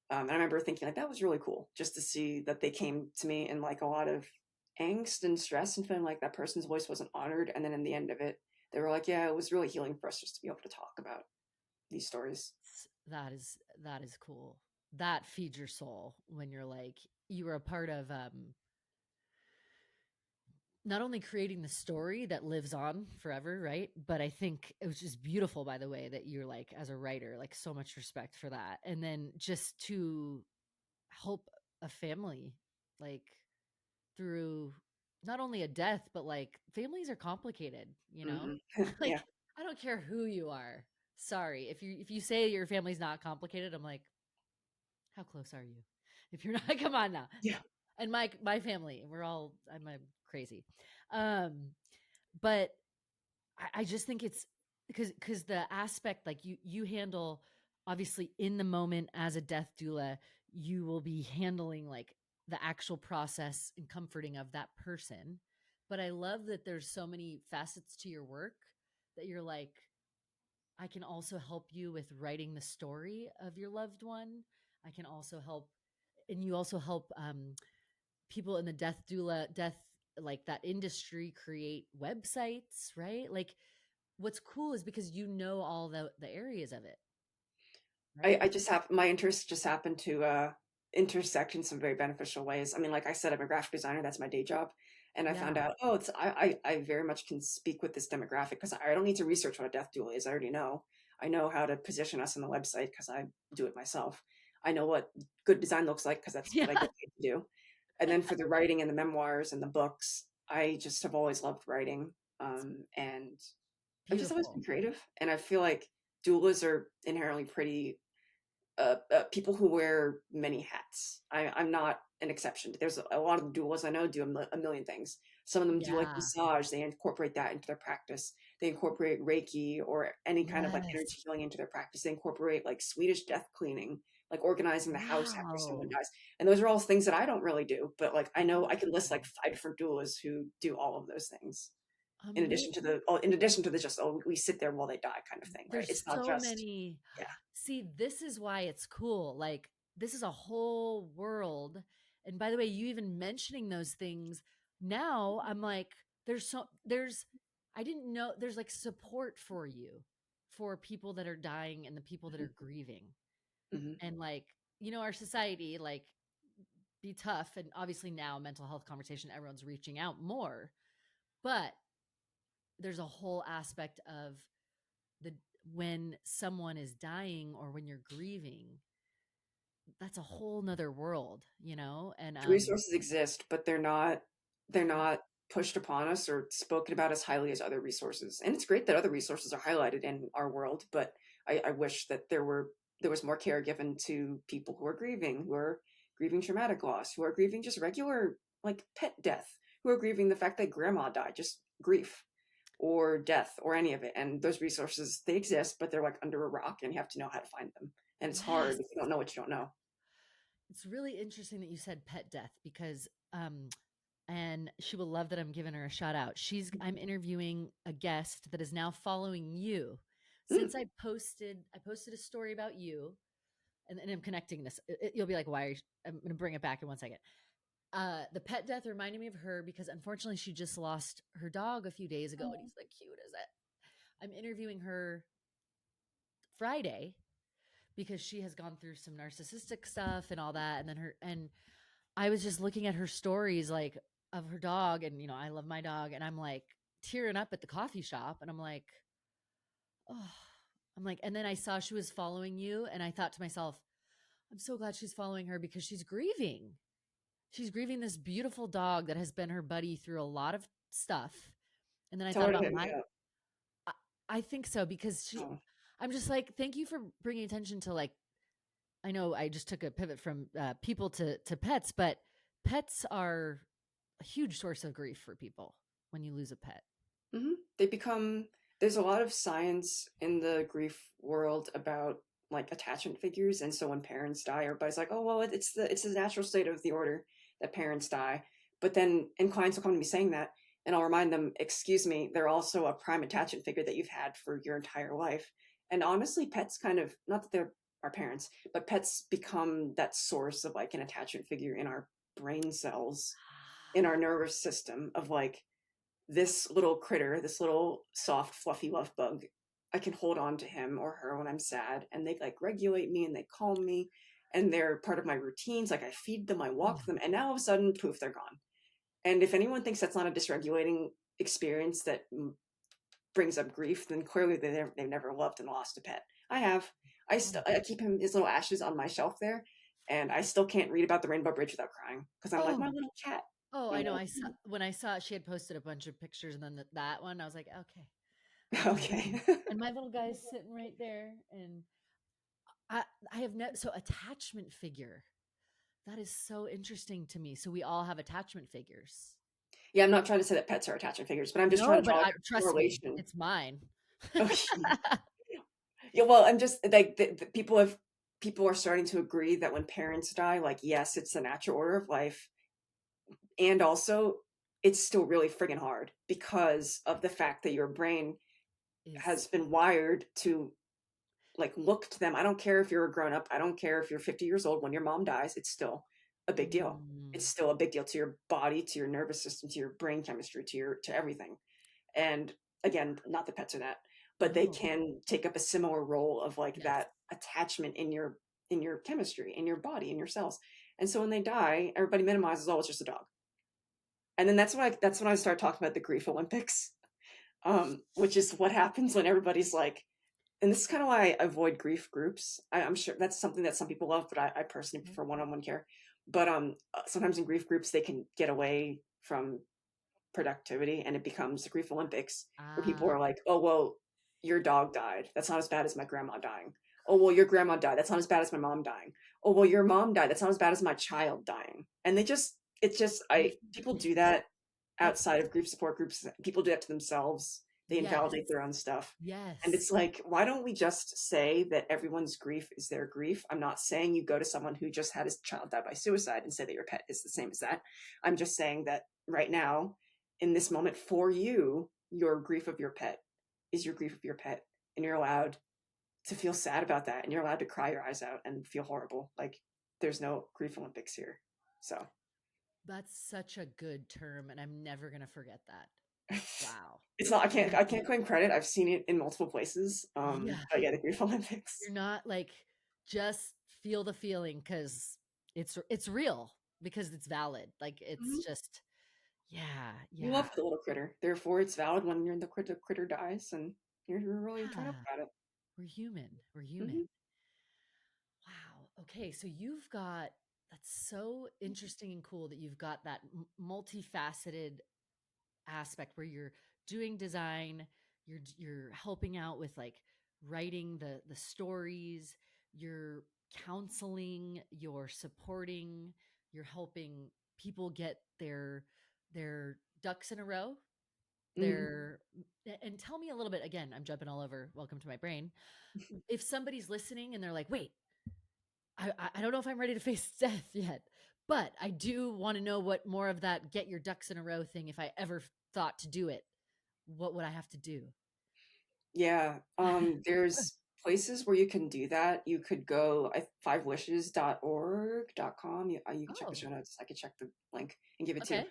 And I remember thinking like that was really cool just to see that they came to me in like a lot of angst and stress and feeling like that person's voice wasn't honored. And then in the end of it, they were like, yeah, it was really healing for us just to be able to talk about these stories. That is cool. That feeds your soul when you're like you were a part of not only creating the story that lives on forever, right? But I think it was just beautiful, by the way, that you're like, as a writer, like so much respect for that. And then just to help a family, like through not only a death, but like families are complicated, Hmm. like Yeah. I don't care who you are. Sorry. If you say your family's not complicated, I'm like, how close are you? If you're not, come on now. Yeah. And my family, I'm crazy. Um, but I just think it's because the aspect like you handle obviously in the moment as a death doula, you will be handling like the actual process and comforting of that person. But I love that there's so many facets to your work that you're like, I can also help you with writing the story of your loved one. I can also help, and you also help people in the death like that industry create websites, right? Like what's cool is because you know all the areas of it, right? I just have my interests just happen to intersect in some very beneficial ways. I mean, like I said, I'm a graphic designer. That's my day job. And I found Yeah. out, oh, I very much can speak with this demographic because I don't need to research what a death doula is. I already know. I know how to position us on the website because I do it myself. I know what good design looks like because that's Yeah. what I get paid to do. And then for the writing and the memoirs and the books, I just have always loved writing. And I've just always Beautiful. been creative. And I feel like doulas are inherently pretty people who wear many hats. I'm not an exception. There's a lot of doulas I know do a million things. Some of them do like Yeah. massage. They incorporate that into their practice. They incorporate Reiki or any kind of like energy Yes. healing into their practice. They incorporate like Swedish death cleaning, like organizing the house after someone Wow. dies. And those are all things that I don't really do, but like I know I can list like 5 different doulas who do all of those things. In addition to the just, oh, we sit there while they die kind of thing, right? There's It's not so just, many. yeah. See, this is why it's cool. Like, this is a whole world. And by the way, you even mentioning those things, now I'm like, I didn't know there's like support for you, for people that are dying and the people that are grieving. Hmm. And like, our society, like, be tough. And obviously now mental health conversation, everyone's reaching out more. But there's a whole aspect of the when someone is dying or when you're grieving, that's a whole nother world, and The resources exist, but they're not pushed upon us or spoken about as highly as other resources. And it's great that other resources are highlighted in our world, but I wish that there was more care given to people who are grieving traumatic loss, who are grieving just regular like pet death, who are grieving the fact that grandma died, just grief or death or any of it. And those resources, they exist, but they're like under a rock and you have to know how to find them. And it's yes, hard if you don't know what you don't know. it's really interesting that you said pet death because and she will love that I'm giving her a shout out. I'm interviewing a guest that is now following you. Mm. Since I posted a story about you, and I'm connecting this. You'll be like, why are you, I'm going to bring it back in 1 second. The pet death reminded me of her because unfortunately she just lost her dog a few days ago, and he's the cutest. I'm interviewing her Friday because she has gone through some narcissistic stuff and all that, and I was just looking at her stories like of her dog, and I love my dog, and I'm like tearing up at the coffee shop, and I'm like, oh, and then I saw she was following you, and I thought to myself, I'm so glad she's following her because she's grieving. She's grieving this beautiful dog that has been her buddy through a lot of stuff. And then I Tell thought her to about hit me up. I, I think so because Oh. I'm just like, thank you for bringing attention to like, I know I just took a pivot from people to pets, but pets are a huge source of grief for people when you lose a pet. They become, there's a lot of science in the grief world about like attachment figures, and so when parents die, everybody's like, oh well, it's the natural state of the order that parents die. But then, and clients will come to me saying that, and I'll remind them, excuse me, they're also a prime attachment figure that you've had for your entire life. And honestly, pets kind of, not that they're our parents, but pets become that source of like an attachment figure in our brain cells, in our nervous system, of like, this little critter, this little soft, fluffy love bug, I can hold on to him or her when I'm sad, and they like regulate me and they calm me, and they're part of my routines. Like I feed them, I walk them, and now all of a sudden, poof, they're gone. And if anyone thinks that's not a dysregulating experience that brings up grief, then clearly they've never loved and lost a pet. I have. I keep his little ashes on my shelf there, and I still can't read about the Rainbow Bridge without crying because I'm like my Oh, little cat. oh, You I know. know. When I saw she had posted a bunch of pictures, and then that one, I was like, okay. Okay. And my little guy's sitting right there, and I I have no so attachment figure. That is so interesting to me. So we all have attachment figures. Yeah, I'm not trying to say that pets are attachment figures, but I'm just trying No, to but draw a trust me, correlation. it's mine. Okay. Yeah, well, I'm just like people are starting to agree that when parents die, like yes, it's the natural order of life, and also it's still really friggin' hard because of the fact that your brain Is has been wired to like look to them. I don't care if you're a grown up. I don't care if you're 50 years old. When your mom dies, it's still a big deal. It's mm, still a big deal to your body, to your nervous system, to your brain chemistry, to everything. And again, not that pets are that, but they no. can take up a similar role of like Yes. that attachment in your chemistry, in your body, in your cells. And so when they die, everybody minimizes, oh, it's just a dog. And then that's when I start talking about the grief Olympics, which is what happens when everybody's like, and this is kind of why I avoid grief groups. I'm sure that's something that some people love, but I personally Mhm. prefer one-on-one care. But sometimes in grief groups they can get away from productivity, and it becomes the grief Olympics, where people Ah, are like, oh well, your dog died, that's not as bad as my grandma dying. Oh well, your grandma died, that's not as bad as my mom dying. Oh well, your mom died, that's not as bad as my child dying. And it's just, I I people do it's that outside of grief support groups. People do that to themselves. They Yes. invalidate their own stuff. And Yes. it's like, why don't we just say that everyone's grief is their grief? I'm not saying you go to someone who just had his child die by suicide and say that your pet is the same as that. I'm just saying that right now, in this moment, for you, your grief of your pet is your grief of your pet. And you're allowed to feel sad about that. And you're allowed to cry your eyes out and feel horrible. Like, there's no grief Olympics here. So That's such a good term, and I'm never gonna forget that. Wow. it's not, You're I can't claim credit. I've seen it in multiple places. yeah, But yeah, the grief Olympics. you're not like just feel the feeling because it's real because it's valid. Like it's Mhm. just yeah, You yeah, love the little critter. Therefore, it's valid when you're in the critter dies and you're really torn up yeah. about it. We're human. We're human. Hmm. Wow. Okay, so you've got that's so interesting and cool that you've got that multifaceted aspect where you're doing design, you're helping out with like writing the stories, you're counseling, you're supporting, you're helping people get their ducks in a row. Hmm. And tell me a little bit again, I'm jumping all over. Welcome to my brain. If somebody's listening and they're like, "Wait, I don't know if I'm ready to face death yet, but I do want to know what more of that get your ducks in a row thing. If I ever thought to do it, what would I have to do?" Yeah. There's places where you can do that. You could go fivewishes.org.com. You can check the Oh, show notes. I could check the link and give it to you. okay.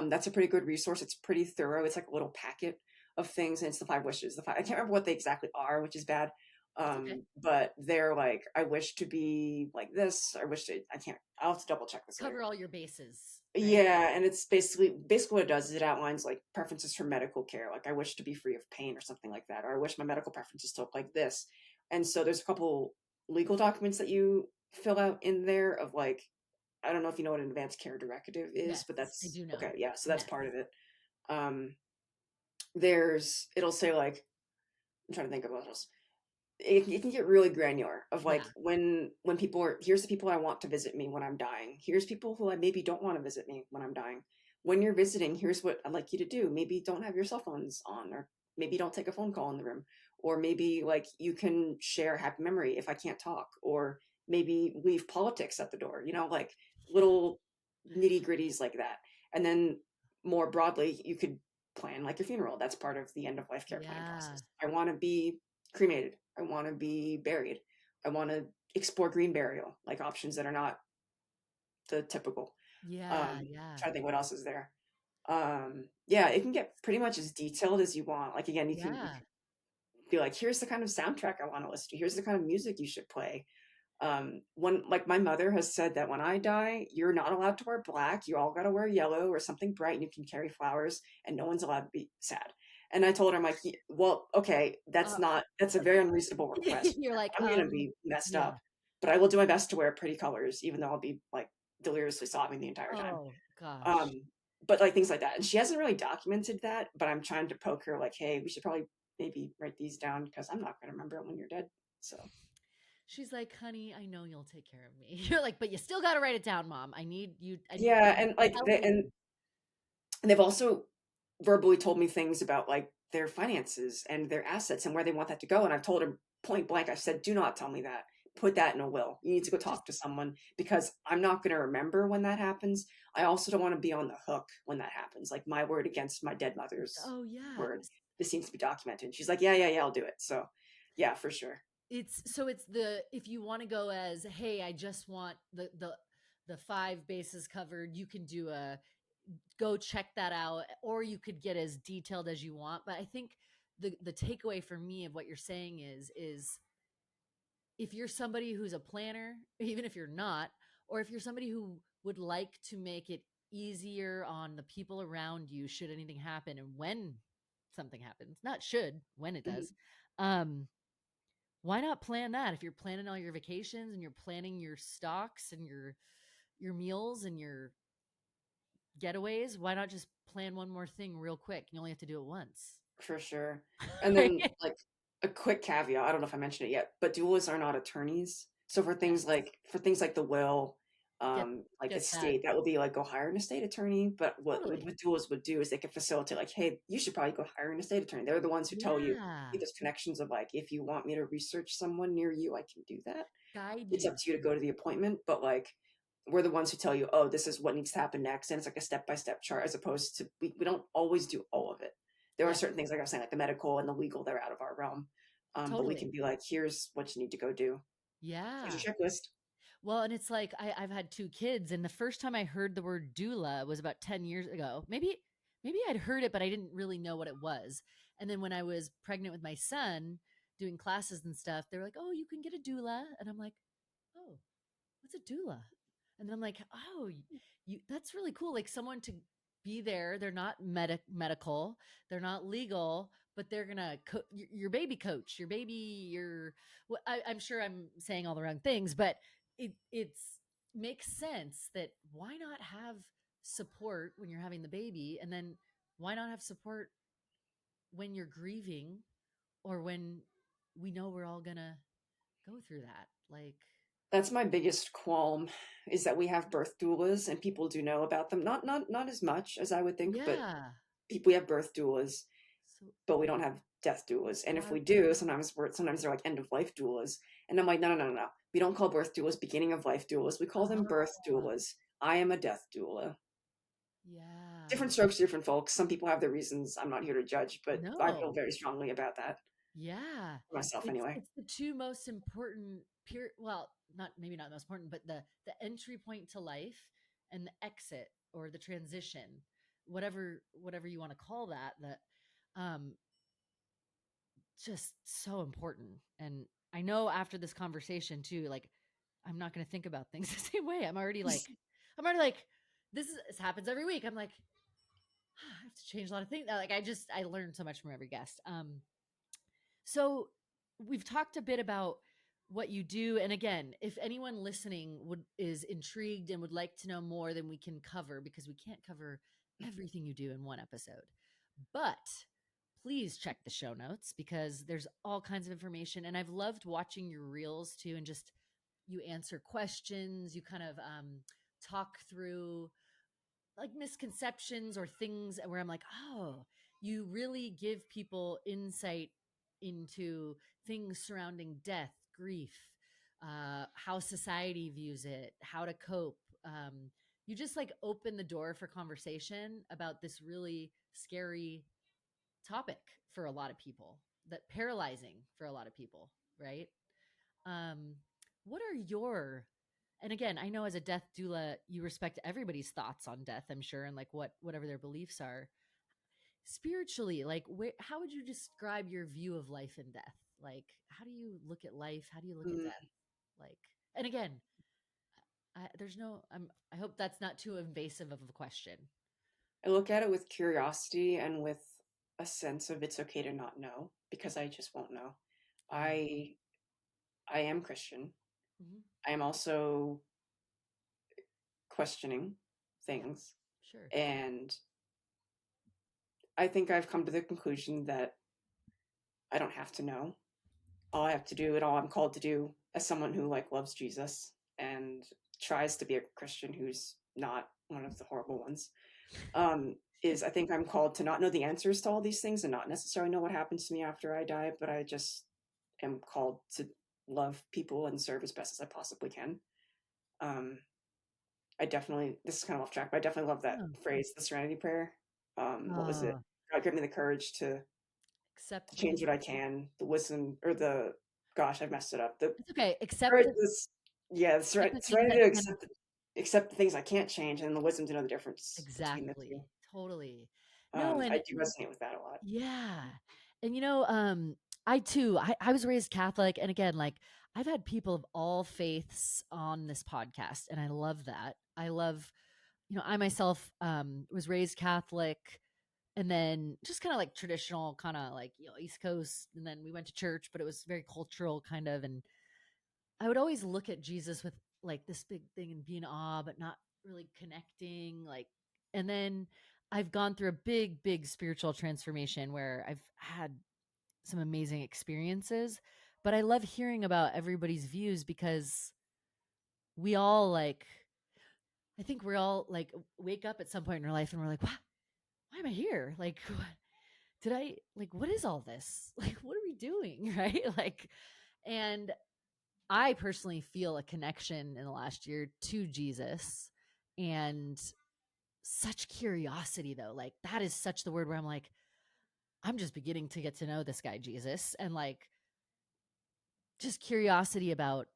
That's a pretty good resource. It's pretty thorough. It's like a little packet of things, and it's the five wishes. I can't remember what they exactly are, which is bad. That's okay. But they're like, I wish to be like this. I can't, I'll have to double check this later. Cover all your bases, right? Yeah, and it's basically what it does is it outlines like preferences for medical care. Like I wish to be free of pain or something like that, or I wish my medical preferences to look like this. And so there's a couple legal documents that you fill out in there of like, I don't know if you know what an advanced care directive is, Yes, but I that's do know. okay. Yeah, so that's Yes. part of it. Um, it'll say like, I'm trying to think of what else. It can get really granular of like Yeah. when people are, here's the people I want to visit me when I'm dying, here's people who I maybe don't want to visit me when I'm dying. When you're visiting, here's what I'd like you to do. Maybe don't have your cell phones on, or maybe don't take a phone call in the room, or maybe like you can share a happy memory if I can't talk, or maybe leave politics at the door, like little nitty gritties like that. And then more broadly, you could plan like your funeral. That's part of the end of life care planning Yeah. process. I want to be cremated. I want to be buried. I want to explore green burial, like options that are not the typical. Yeah. Yeah. Trying to think what else is there. Yeah, it can get pretty much as detailed as you want. Like again, you Yeah. can be like, here's the kind of soundtrack I want to listen to. Here's the kind of music you should play. When like my mother has said that when I die, you're not allowed to wear black. You all got to wear yellow or something bright, and you can carry flowers, and no one's allowed to be sad. And I told her, I'm like, well, okay, Uh, that's a very unreasable request. you're like, I'm gonna be messed yeah. up, but I will do my best to wear pretty colors, even though I'll be like deliriously sobbing the entire time. Oh gosh. Um, but like things like that. And she hasn't really documented that, but I'm trying to poke her like, hey, we should probably maybe write these down because I'm not gonna remember it when you're dead. So She's like, "Honey, I know you'll take care of me." You're like, "But you still got to write it down, Mom. I need you. I need yeah, you and to like tell they me." and they've also verbally told me things about like their finances and their assets and where they want that to go. And I've told her point blank, I said, do not tell me that. Put that in a will. You need to go Just talk to someone because I'm not going to remember when that happens. I also don't want to be on the hook when that happens. Like my word against my dead mother's oh yeah. word. This needs to be documented. And she's like, yeah, I'll do it. So yeah, for sure. It's the if you want to go as, "Hey, I just want the five bases covered," you can do a go check that out, or you could get as detailed as you want. But I think the takeaway for me of what you're saying is if you're somebody who's a planner, even if you're not, or if you're somebody who would like to make it easier on the people around you should anything happen and when something happens, not should, when it Mhm. does, um, why not plan that? If you're planning all your vacations and you're planning your stocks and your meals and your getaways, why not just plan one more thing real quick? You only have to do it once. For sure. And Right? then like a quick caveat, I don't know if I mentioned it yet, but doulas are not attorneys. So Yes. for things like the will, Get Like the get that. state, that would be like go hire an estate attorney. But what Totally. doulas would do is they could facilitate like, hey, you should probably go hire an estate attorney. They're the ones who tell you Yeah. there's connections of like, if you want me to research someone near you, I can do that. Guide It's up you. to you to go to the appointment, but like we're the ones who tell you, oh, this is what needs to happen next. And it's like a step-by-step chart as opposed to we don't always do all of it. There are Yeah, certain things, like I was saying, like the medical and the legal, they're out of our realm. But we totally. can be like, here's what you need to go do. Here's Yeah. your checklist. Well, and it's like I've had 2 kids, and the first time I heard the word doula was about 10 years ago. Maybe I'd heard it, but I didn't really know what it was. And then when I was pregnant with my son, doing classes and stuff, they were like, "Oh, you can get a doula," and I'm like, "Oh, what's a doula?" And then I'm like, "Oh, you that's really cool. Like someone to be there. They're not medical, they're not legal, but they're gonna your baby coach, your baby, your. Well, I'm sure I'm saying all the wrong things, but it's makes sense that why not have support when you're having the baby, and then why not have support when you're grieving or when we know we're all gonna go through that, like. That's my biggest qualm is that we have birth doulas and people do know about them. Not as much as I would think, but Yeah. we have birth doulas, So but we don't have death doulas. And if why? we do, sometimes they're like end of life doulas. And I'm like, no. We don't call birth doulas beginning of life doulas. We call them birth Oh, doulas. I am a death doula. yeah. Different strokes, different folks. Some people have their reasons. I'm not here to judge, but I feel No. very strongly about that Yeah. for myself It's anyway. it's the 2 most important well, not maybe not most important, but the entry point to life and the exit or the transition, whatever you want to call that, um just so important. And I know after this conversation too, like I'm not going to think about things the same way. I'm already like this happens every week. I'm like I have to change a lot of things. Like I learned so much from every guest. So we've talked a bit about what you do, and again, if anyone listening would is intrigued and would like to know more, then we can cover because we can't cover everything you do in one episode. But please check the show notes because there's all kinds of information, and I've loved watching your reels too, and just you answer questions, you kind of talk through like misconceptions or things where I'm like, oh, you really give people insight into things surrounding death, grief, how society views it, how to cope. You just like open the door for conversation about this really scary topic for a lot of people, that paralyzing for a lot of people, right? Um, what are your and again, I know as a death doula, you respect everybody's thoughts on death, I'm sure, and like whatever their beliefs are. Spiritually, like how would you describe your view of life and death? Like, how do you look at life? How do you look at death? Mm. Like, and again, there's no. I hope that's not too invasive of a question. I look at it with curiosity and with a sense of it's okay to not know because I just won't know. Yeah. I I am Christian. Hmm. I am also questioning Yeah. things, Sure. and I think I've come to the conclusion that I don't have to know. All I have to do and all I'm called to do as someone who like loves Jesus and tries to be a Christian who's not one of the horrible ones, is I think I'm called to not know the answers to all these things and not necessarily know what happens to me after I die, but I just am called to love people and serve as best as I possibly can. Um, I definitely, this is kind of off track, but I definitely love that Oh, phrase, the Serenity Prayer. What was it? oh, God, give me the courage accept to the change what I can, the wisdom, or the, gosh, I've messed it up. The it's okay. courage, yeah, the Accept the things serenity that to can. accept the things I can't change, and the wisdom to know the difference between the two. Exactly. Totally. No, I and do resonate with that a lot. yeah. And I too, I was raised Catholic. And again, like I've had people of all faiths on this podcast, and I love that. I love, I myself was raised Catholic and then just kind of like traditional, kind of like, East Coast. And then we went to church, but it was very cultural kind of. And I would always look at Jesus with like this big thing and be in awe, but not really connecting. Like, and then I've gone through a big, big spiritual transformation where I've had some amazing experiences. But I love hearing about everybody's views because we all like I think we're all like wake up at some point in our life and we're like, why am I here? Like, did I like what is all this? Like, what are we doing? Right? Like, and I personally feel a connection in the last year to Jesus and such curiosity though. Like that is such the word where I'm like, I'm just beginning to get to know this guy Jesus and like just curiosity about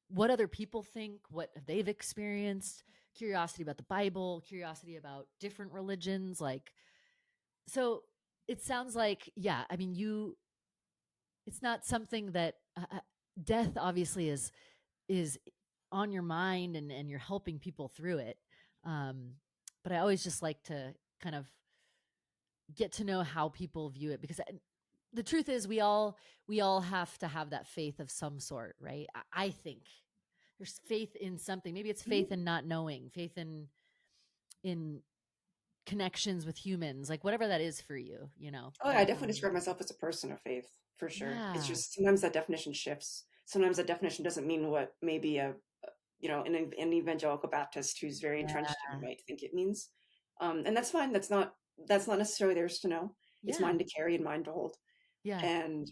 what other people think, what they've experienced, curiosity about the Bible, curiosity about different religions. Like, so it sounds like, yeah, I mean, it's not something that death obviously is on your mind and you're helping people through it. Um, but I always just like to kind of get to know how people view it because the truth is we all have to have that faith of some sort, right? I think there's faith in something. Maybe it's Mhm. faith in not knowing, faith in connections with humans, like whatever that is for you, you know. Oh, yeah, I But definitely describe myself as a person of faith, for sure. It's yeah, just sometimes that definition shifts. Sometimes that definition doesn't mean what maybe an evangelical Baptist who's very yeah, entrenched in it might think it means. And that's fine. That's not necessarily theirs to know. It's yeah, mine to carry and mine to hold. yeah, And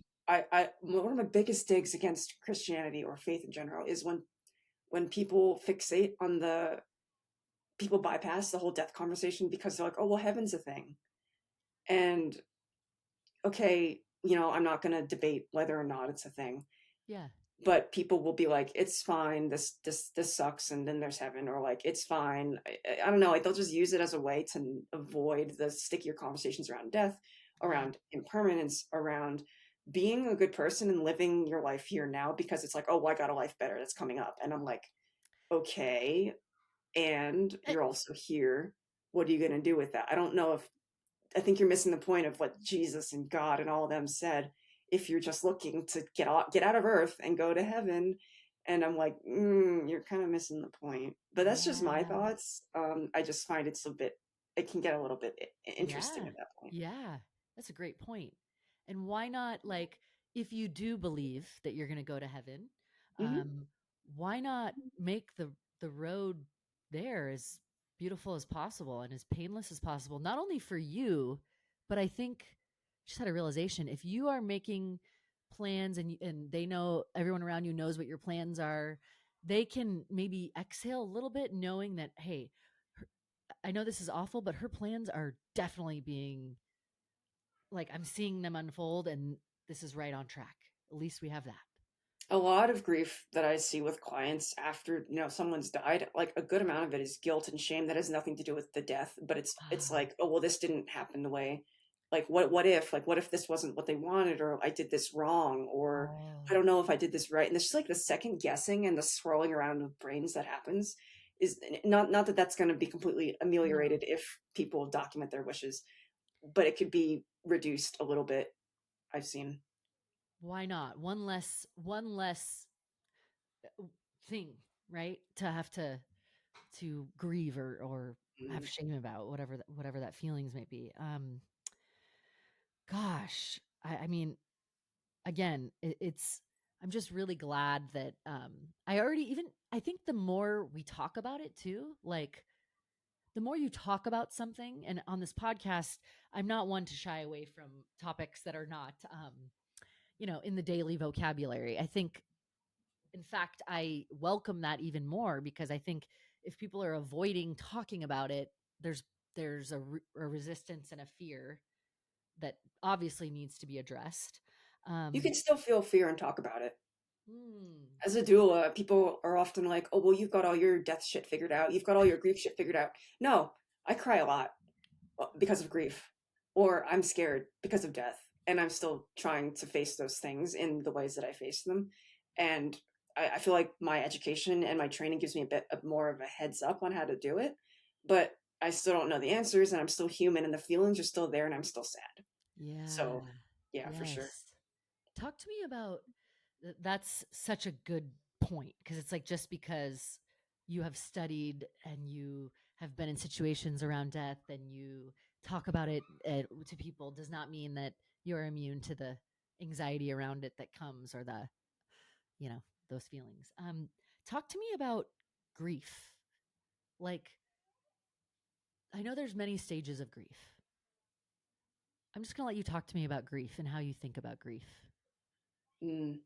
one of my biggest digs against Christianity or faith in general is when people fixate on people bypass the whole death conversation because they're like, oh well, heaven's a thing. And okay, I'm not going to debate whether or not it's a thing, yeah, but people will be like, it's fine. This sucks. And then there's heaven, or like, it's fine. I don't know. Like they'll just use it as a way to avoid the stickier conversations around death, yeah. around impermanence, around being a good person and living your life here now, because it's like, oh, well, I got a life better that's coming up. And I'm like, okay. And Eh, you're also here. What are you going to do with that? I think you're missing the point of what Jesus and God and all of them said. If you're just looking to get out of earth and go to heaven, and I'm like, you're kind of missing the point. But that's just my yeah, thoughts. I just find it can get a little bit interesting yeah, at that point. yeah. That's a great point. And why not, like, if you do believe that you're going to go to heaven, Hmm. um, why not make the road there as beautiful as possible and as painless as possible? Not only for you, but I think just had a realization. If you are making plans and they know everyone around you knows what your plans are, they can maybe exhale a little bit, knowing that hey, I know this is awful, but her plans are definitely being like I'm seeing them unfold and this is right on track. At least we have that. A lot of grief that I see with clients after someone's died, like a good amount of it is guilt and shame that has nothing to do with the death, but it's Ah, like, oh well, this didn't happen the way, like what if this wasn't what they wanted, or I did this wrong, or I oh, don't know if I did this right. And it's just like the second guessing and the swirling around of brains that happens is not that that's going to be completely no. ameliorated if people document their wishes, but it could be reduced a little bit, I've seen. Why not? One less thing, right? To have to grieve or have Mm. shame about whatever that feelings may be. Gosh, I mean, again, it's I'm just really glad that I already even I think the more we talk about it too, like the more you talk about something, and on this podcast, I'm not one to shy away from topics that are not, in the daily vocabulary. I think, in fact, I welcome that even more because I think if people are avoiding talking about it, there's there's a resistance and a fear that obviously needs to be addressed. You Um, can still feel fear and talk about it. hmm, As a doula, people are often like, "Oh, well, you've got all your death shit figured out. You've got all your grief shit figured out." No, I cry a lot because of grief, or I'm scared because of death, and I'm still trying to face those things in the ways that I face them. And I feel like my education and my training gives me a bit of more of a heads up on how to do it, but I still don't know the answers, and I'm still human, and the feelings are still there, and I'm still sad. yeah, So, yeah, for sure. yes. Talk to me about that's such a good point because it's like just because you have studied and you have been in situations around death and you talk about it to people does not mean that you're immune to the anxiety around it that comes or the you know those feelings. Talk to me about grief. like, I know there's many stages of grief. I'm just going to let you talk to me about grief and how you think about grief. Mm.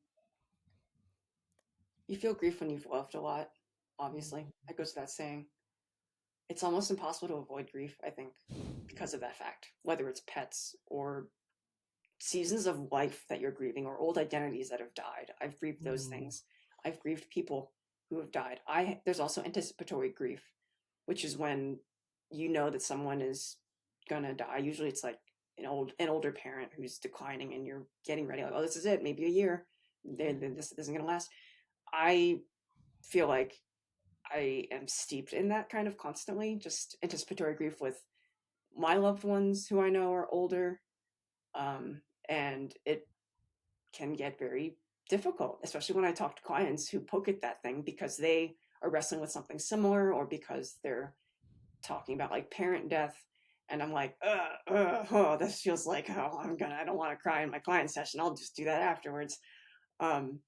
You feel grief when you've loved a lot, obviously. Mm. That goes without saying. It's almost impossible to avoid grief, I think, because of that fact. Whether it's pets or seasons of life that you're grieving or old identities that have died. I've grieved those Mm. things. I've grieved people who have died. There's also anticipatory grief, which is when you know that someone is gonna die. Usually it's like an older parent who's declining and you're getting ready, like, oh, this is it, maybe a year. This isn't gonna last. I feel like I am steeped in that kind of constantly, just anticipatory grief with my loved ones who I know are older. And it can get very difficult, especially when I talk to clients who poke at that thing because they are wrestling with something similar or because they're talking about like parent death. And I'm like, oh, this feels like, oh, I don't want to cry in my client session. I'll just do that afterwards. Um,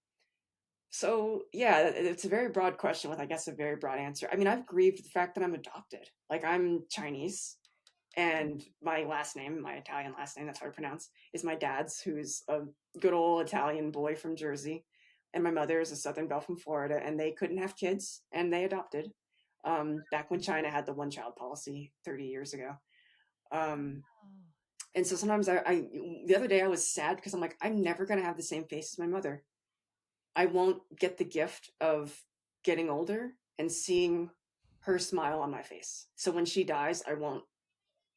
so yeah, it's a very broad question with, I guess, a very broad answer. I mean, I've grieved the fact that I'm adopted. Like, I'm Chinese, and my last name, my Italian last name, that's hard to pronounce, is my dad's, who's a good old Italian boy from Jersey. And my mother is a Southern Belle from Florida, and they couldn't have kids, and they adopted back when China had the one child policy 30 years ago. Oh. And so sometimes the other day I was sad because I'm like, I'm never going to have the same face as my mother. I won't get the gift of getting older and seeing her smile on my face. So when she dies, I won't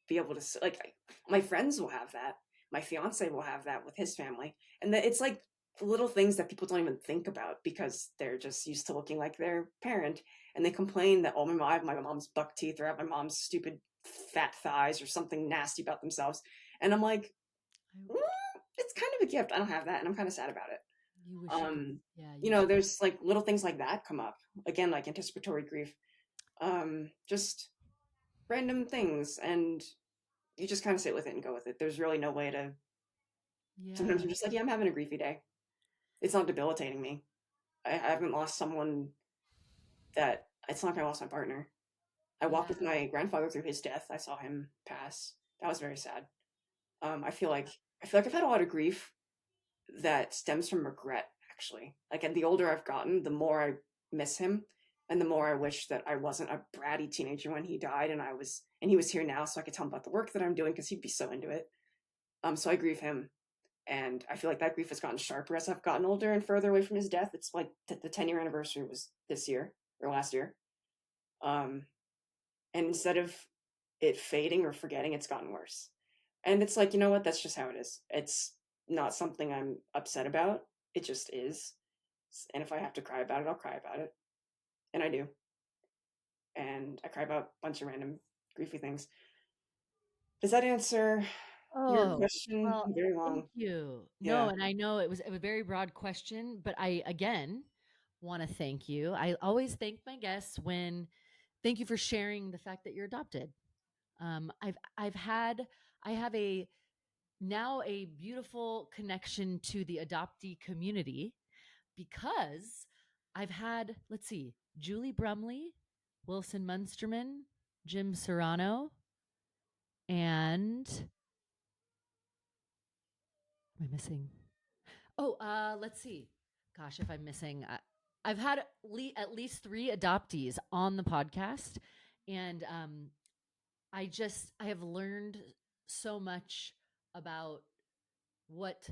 be able to, like, my friends will have that. My fiance will have that with his family. And that it's like little things that people don't even think about because they're just used to looking like their parent. And they complain that, oh, my mom's buck teeth, or I have my mom's stupid fat thighs or something nasty about themselves. And I'm like, I, it's kind of a gift. I don't have that. And I'm kind of sad about it. you wish you could. Yeah, you You wish know, you could. there's like little things like that come up again, like anticipatory grief, just random things, and you just kind of sit with it and go with it. There's really no way to. Sometimes Yeah. I'm just like, yeah, I'm having a griefy day. It's not debilitating me. I haven't lost someone that. It's not like I lost my partner. I walked Yeah. with my grandfather through his death. I saw him pass. That was very sad. I feel like I've had a lot of grief that stems from regret, actually. Like, and the older I've gotten, the more I miss him, and the more I wish that I wasn't a bratty teenager when he died, and he was here now, so I could tell him about the work that I'm doing because he'd be so into it. So I grieve him, and I feel like that grief has gotten sharper as I've gotten older and further away from his death. It's like the 10-year anniversary was this year or last year, um, and instead of it fading or forgetting, it's gotten worse. And it's like, you know what? That's just how it is. It's not something I'm upset about. It just is. And if I have to cry about it, I'll cry about it. And I do. And I cry about a bunch of random griefy things. Does that answer your Oh, question? well, Very thank long. you. No, Yeah. and I know it was a very broad question, but I again want to thank you. I always thank my guests when thank you for sharing the fact that you're adopted. I've had I have a now a beautiful connection to the adoptee community because I've had, let's see, Julie Brumley, Wilson Munsterman, Jim Serrano, and am I missing? Oh, let's see. Gosh, if I'm missing, I've had at least three adoptees on the podcast, and I have learned so much about what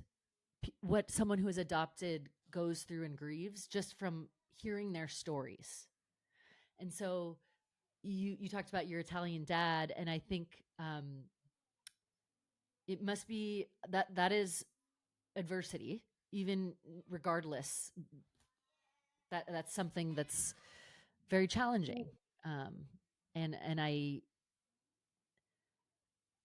what someone who is adopted goes through and grieves just from hearing their stories. And so you talked about your Italian dad, and I think it must be that is adversity, even regardless. That's something that's very challenging. Um, and I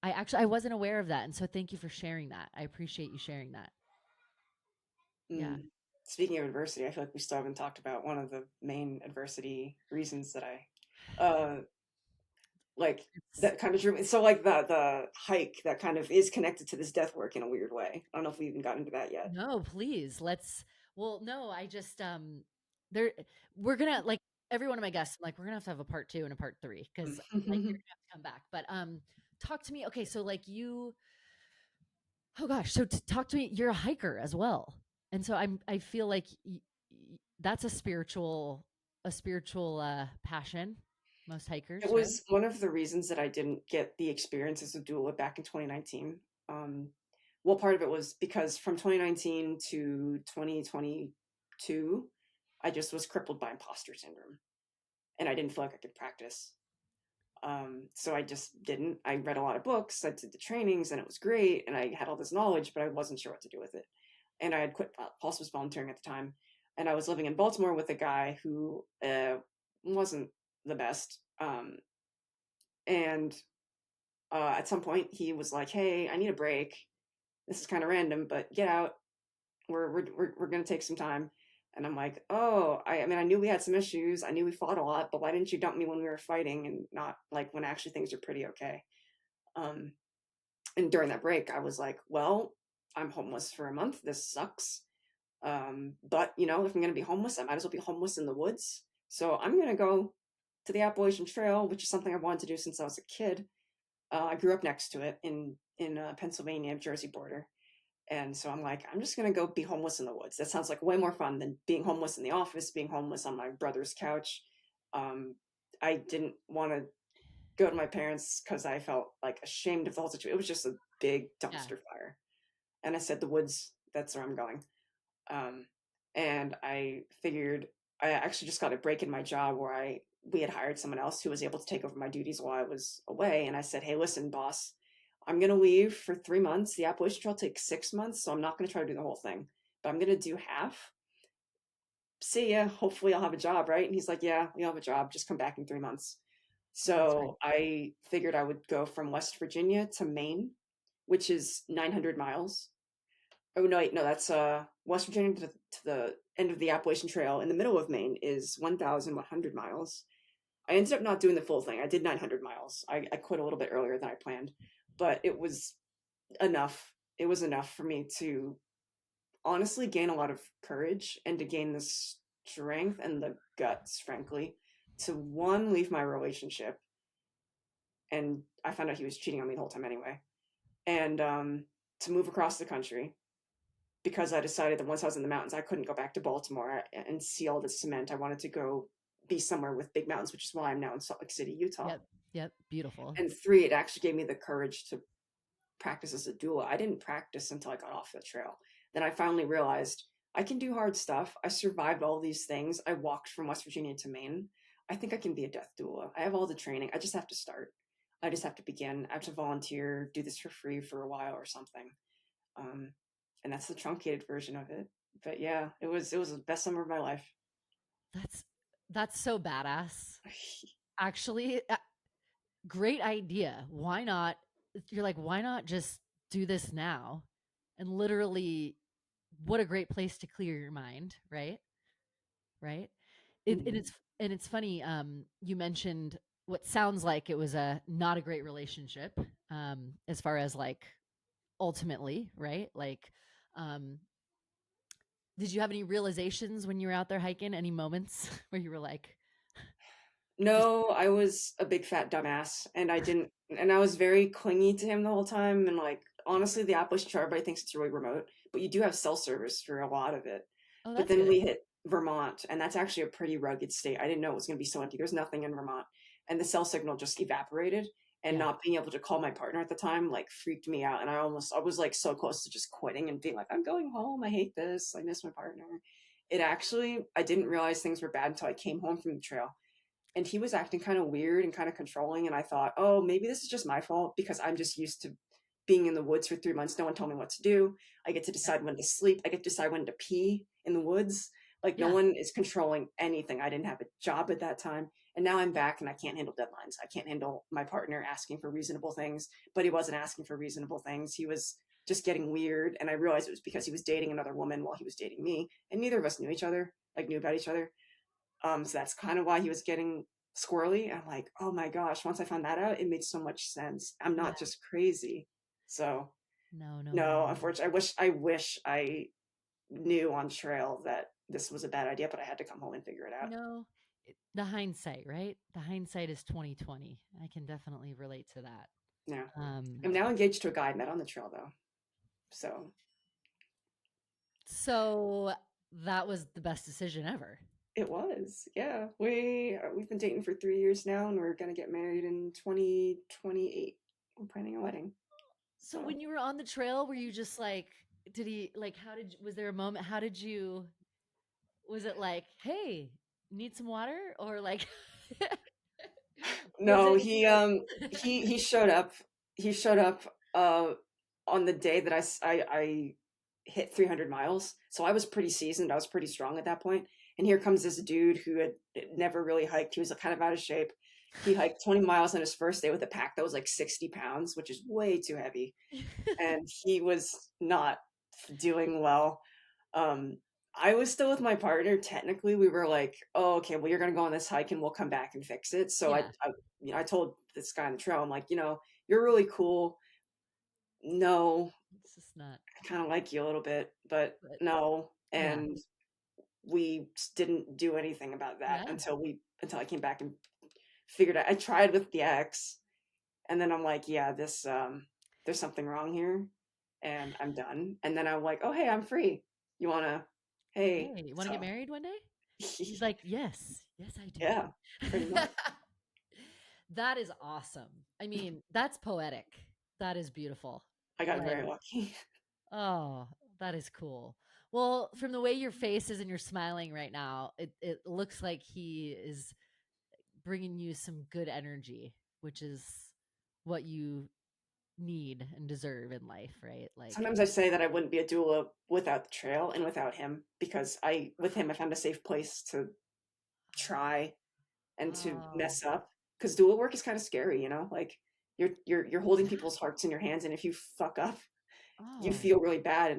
actually I wasn't aware of that, and so thank you for sharing that. I appreciate you sharing that. Yeah. Mm. Speaking of adversity, I feel like we still haven't talked about one of the main adversity reasons that uh, like It's, that kind of drew me. So like the hike that kind of is connected to this death work in a weird way. I don't know if we even got into that yet. no, please let's. Well, no, I just there we're gonna like every one of my guests, I'm like, we're gonna have to have a part 2 and a part 3 because like you're gonna have to come back. But talk to me. Okay, so like you, oh gosh, so talk to me. You're a hiker as well, and so I feel like that's a spiritual passion. Most It hikers, right? was one of the reasons that I didn't get the experience as a doula back in 2019. Well, part of it was because from 2019 to 2022, I just was crippled by imposter syndrome, and I didn't feel like I could practice. So I just didn't. I read a lot of books, I did the trainings, and it was great, and I had all this knowledge, but I wasn't sure what to do with it. And I had quit hospice volunteering at the time, and I was living in Baltimore with a guy who wasn't the best. And at some point, he was like, "Hey, I need a break. This is kind of random, but get out. We're gonna take some time." And I'm like, "Oh, I mean, I knew we had some issues. I knew we fought a lot, but why didn't you dump me when we were fighting and not like when actually things are pretty okay?" Um, and during that break, I was like, "Well, I'm homeless for a month. This sucks. But you know, if I'm gonna be homeless, I might as well be homeless in the woods. So I'm gonna go to the Appalachian Trail, which is something I wanted to do since I was a kid. I grew up next to it in Pennsylvania, Jersey border, and so I'm like, I'm just gonna go be homeless in the woods. That sounds like way more fun than being homeless in the office, being homeless on my brother's couch. Um, I didn't want to go to my parents because I felt like ashamed of the whole situation. It was just a big Yeah. dumpster fire, and I said, the woods. That's where I'm going. Um, and I figured I actually just got a break in my job where we had hired someone else who was able to take over my duties while I was away. And I said, "Hey, listen, boss, I'm going to leave for 3 months. The Appalachian Trail takes 6 months, so I'm not going to try to do the whole thing, but I'm going to do half. See ya. Hopefully, I'll have a job, right?" And he's like, "Yeah, you'll have a job. Just come back in 3 months." That's great. So I figured I would go from West Virginia to Maine, which is 900 miles. Oh no, wait, no, that's West Virginia to the end of the Appalachian Trail in the middle of Maine is 1,100 miles. I ended up not doing the full thing. I did 900 miles. I quit a little bit earlier than I planned, but it was enough. It was enough for me to honestly gain a lot of courage and to gain the strength and the guts, frankly, to one, leave my relationship. And I found out he was cheating on me the whole time anyway. And to move across the country because I decided that once I was in the mountains, I couldn't go back to Baltimore and see all the cement. I wanted to go be somewhere with big mountains, which is why I'm now in Salt Lake City, Utah. Yep. Yep. Beautiful. And three, it actually gave me the courage to practice as a doula. I didn't practice until I got off the trail. Then I finally realized I can do hard stuff. I survived all these things. I walked from West Virginia to Maine. I think I can be a death doula. I have all the training. I just have to start. I just have to begin. I have to volunteer, do this for free for a while or something. Um, and that's the truncated version of it. But yeah, it was the best summer of my life. That's that's so badass. Actually, great idea. Why not? You're like, why not just do this now? And literally, what a great place to clear your mind, right? Right. And Mhm. it's funny. You mentioned what sounds like it was a not a great relationship, as far as like ultimately, right? Like, um, did you have any realizations when you were out there hiking? Any moments where you were like, just No, I was a big fat dumbass, and I didn't, and I was very clingy to him the whole time. And like, honestly, the Appalachian Trail, everybody thinks it's really remote, but you do have cell service for a lot of it. oh, But that's then good. we hit Vermont, and that's actually a pretty rugged state. I didn't know it was going to be so empty. There's nothing in Vermont, and the cell signal just evaporated. And Yeah. not being able to call my partner at the time like freaked me out. And I was like so close to just quitting and being like, "I'm going home. I hate this. I miss my partner." It actually, I didn't realize things were bad until I came home from the trail and he was acting kind of weird and kind of controlling. And I thought, oh, maybe this is just my fault because I'm just used to being in the woods for 3 months. No one told me what to do. I get to Yeah. decide when to sleep. I get to decide when to pee in the woods. Like no Yeah. one is controlling anything. I didn't have a job at that time. And now I'm back and I can't handle deadlines. I can't handle my partner asking for reasonable things, but he wasn't asking for reasonable things. He was just getting weird. And I realized it was because he was dating another woman while he was dating me. And neither of us knew each other, like knew about each other. So that's kind of why he was getting squirrely. I'm like, oh my gosh, once I found that out, it made so much sense. I'm Yeah. not just crazy. So No, no, no, no, no. unfortunately, I wish I knew on trail that this was a bad idea, but I had to come home and figure it out. No. The hindsight, right? The hindsight is 2020. I can definitely relate to that. Yeah. Um, I'm now engaged to a guy I met on the trail though. So so that was the best decision ever. it was. Yeah. We've been dating for 3 years now and we're gonna get married in 2028. We're planning a wedding. So So when you were on the trail, were you just like, did he like, was there a moment? How did you, was it like, hey, need some water? Or like, was no, it he like, he showed up. He showed up on the day that I hit 300 miles. So I was pretty seasoned. I was pretty strong at that point. And here comes this dude who had never really hiked. He was kind of out of shape. He hiked 20 miles on his first day with a pack that was like 60 pounds, which is way too heavy. And he was not doing well. Um, I was still with my partner. Technically, we were like, "Oh, okay. Well, you're gonna go on this hike, and we'll come back and fix it." So yeah, I told this guy on the trail, I'm like, you're really cool. No, it's just not, I kind of like you a little bit, but but no. yeah, And we just didn't do anything about that yeah. until I came back and figured out. I tried with the ex, and then I'm like, yeah, this there's something wrong here, and I'm done. And then I'm like, oh hey, I'm free. You wanna? Hey, Hey, you want to get so married one day? He's like, yes, yes, I yeah, pretty do. much. That is awesome. I mean, that's poetic. That is beautiful. I got Like, very lucky. oh, that is cool. Well, from the way your face is and you're smiling right now, it looks like he is bringing you some good energy, which is what you need and deserve in life, right? Like, Sometimes I say that I wouldn't be a doula without the trail and without him because with him I found a safe place to try and to oh, mess up because doula work is kind of scary, like you're holding yeah. people's hearts in your hands, and if you fuck up you Oh, feel really bad.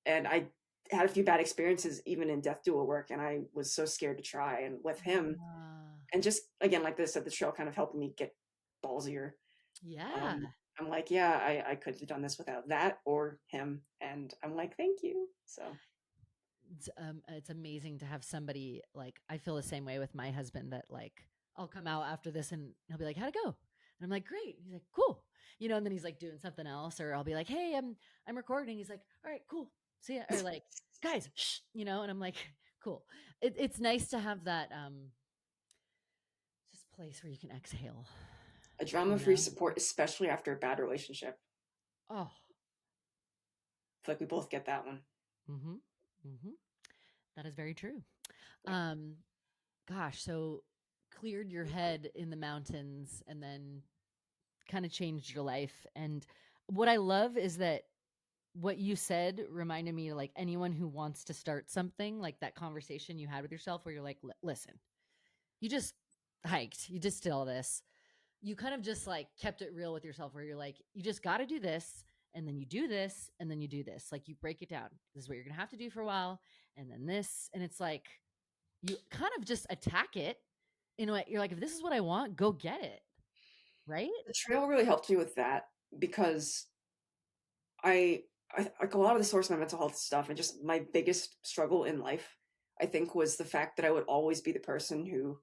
And I had a few bad experiences even in death doula work, and I was so scared to try. And with him, uh, and just again like this at the trail kind of helped me get ballsier. yeah. I'm like, yeah, I could have done this without that or him, and I'm like, thank you. So It's amazing to have somebody like I feel the same way with my husband that like I'll come out after this and he'll be like, "How'd it go?" And I'm like, "Great." He's like, "Cool." And then he's like doing something else, or I'll be like, "Hey, I'm recording." He's like, "All right, cool. See ya." Or like, "Guys, shh," and I'm like, "Cool." It's nice to have that just place where you can exhale, a you drama-free know? support, especially after a bad relationship. Oh, I feel like we both get that one. mm-hmm. Mm-hmm. That is very true. Yeah. Um, gosh, so cleared your head in the mountains and then kind of changed your life. And what I love is that what you said reminded me like anyone who wants to start something, like that conversation you had with yourself where you're like, listen, you just hiked, you just did all this. You kind of just like kept it real with yourself where you're like, you just got to do this. And then you do this, and then you do this. Like you break it down. This is what you're going to have to do for a while. And then this. And it's like, you kind of just attack it in a way. You're like, if this is what I want, go get it. Right? The trail really helped me with that because I like a lot of the source of my mental health stuff and just my biggest struggle in life, I think, was the fact that I would always be the person who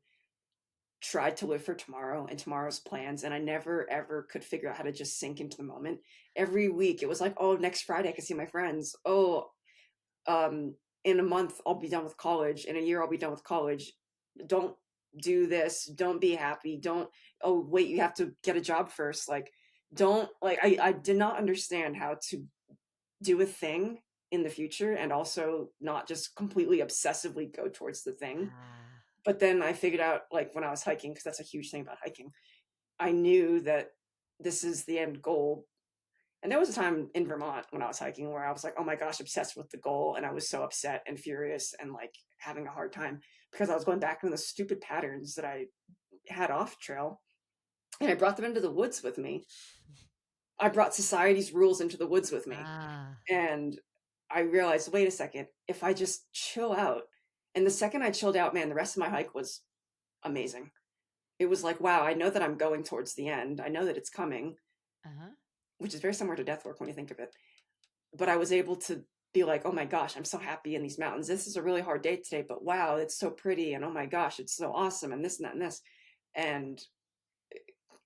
tried to live for tomorrow and tomorrow's plans, and I never ever could figure out how to just sink into the moment. Every week it was like, oh, next Friday I can see my friends. Oh, in a month I'll be done with college. In a year I'll be done with college. Don't do this. Don't be happy. Don't. Oh wait, you have to get a job first. Like, don't like. I did not understand how to do a thing in the future and also not just completely obsessively go towards the thing. Ah, But then I figured out, like, when I was hiking, because that's a huge thing about hiking, I knew that this is the end goal. And there was a time in Vermont when I was hiking where I was like, oh my gosh, obsessed with the goal. And I was so upset and furious and like having a hard time because I was going back into the stupid patterns that I had off trail. And I brought them into the woods with me. I brought society's rules into the woods with me. ah, And I realized, wait a second, if I just chill out, and the second I chilled out, man, the rest of my hike was amazing. It was like, wow, I know that I'm going towards the end. I know that it's coming, uh-huh. which is very similar to death work when you think of it. But I was able to be like, oh my gosh, I'm so happy in these mountains. This is a really hard day today, but wow, it's so pretty. And oh my gosh, it's so awesome. And this and that and this. And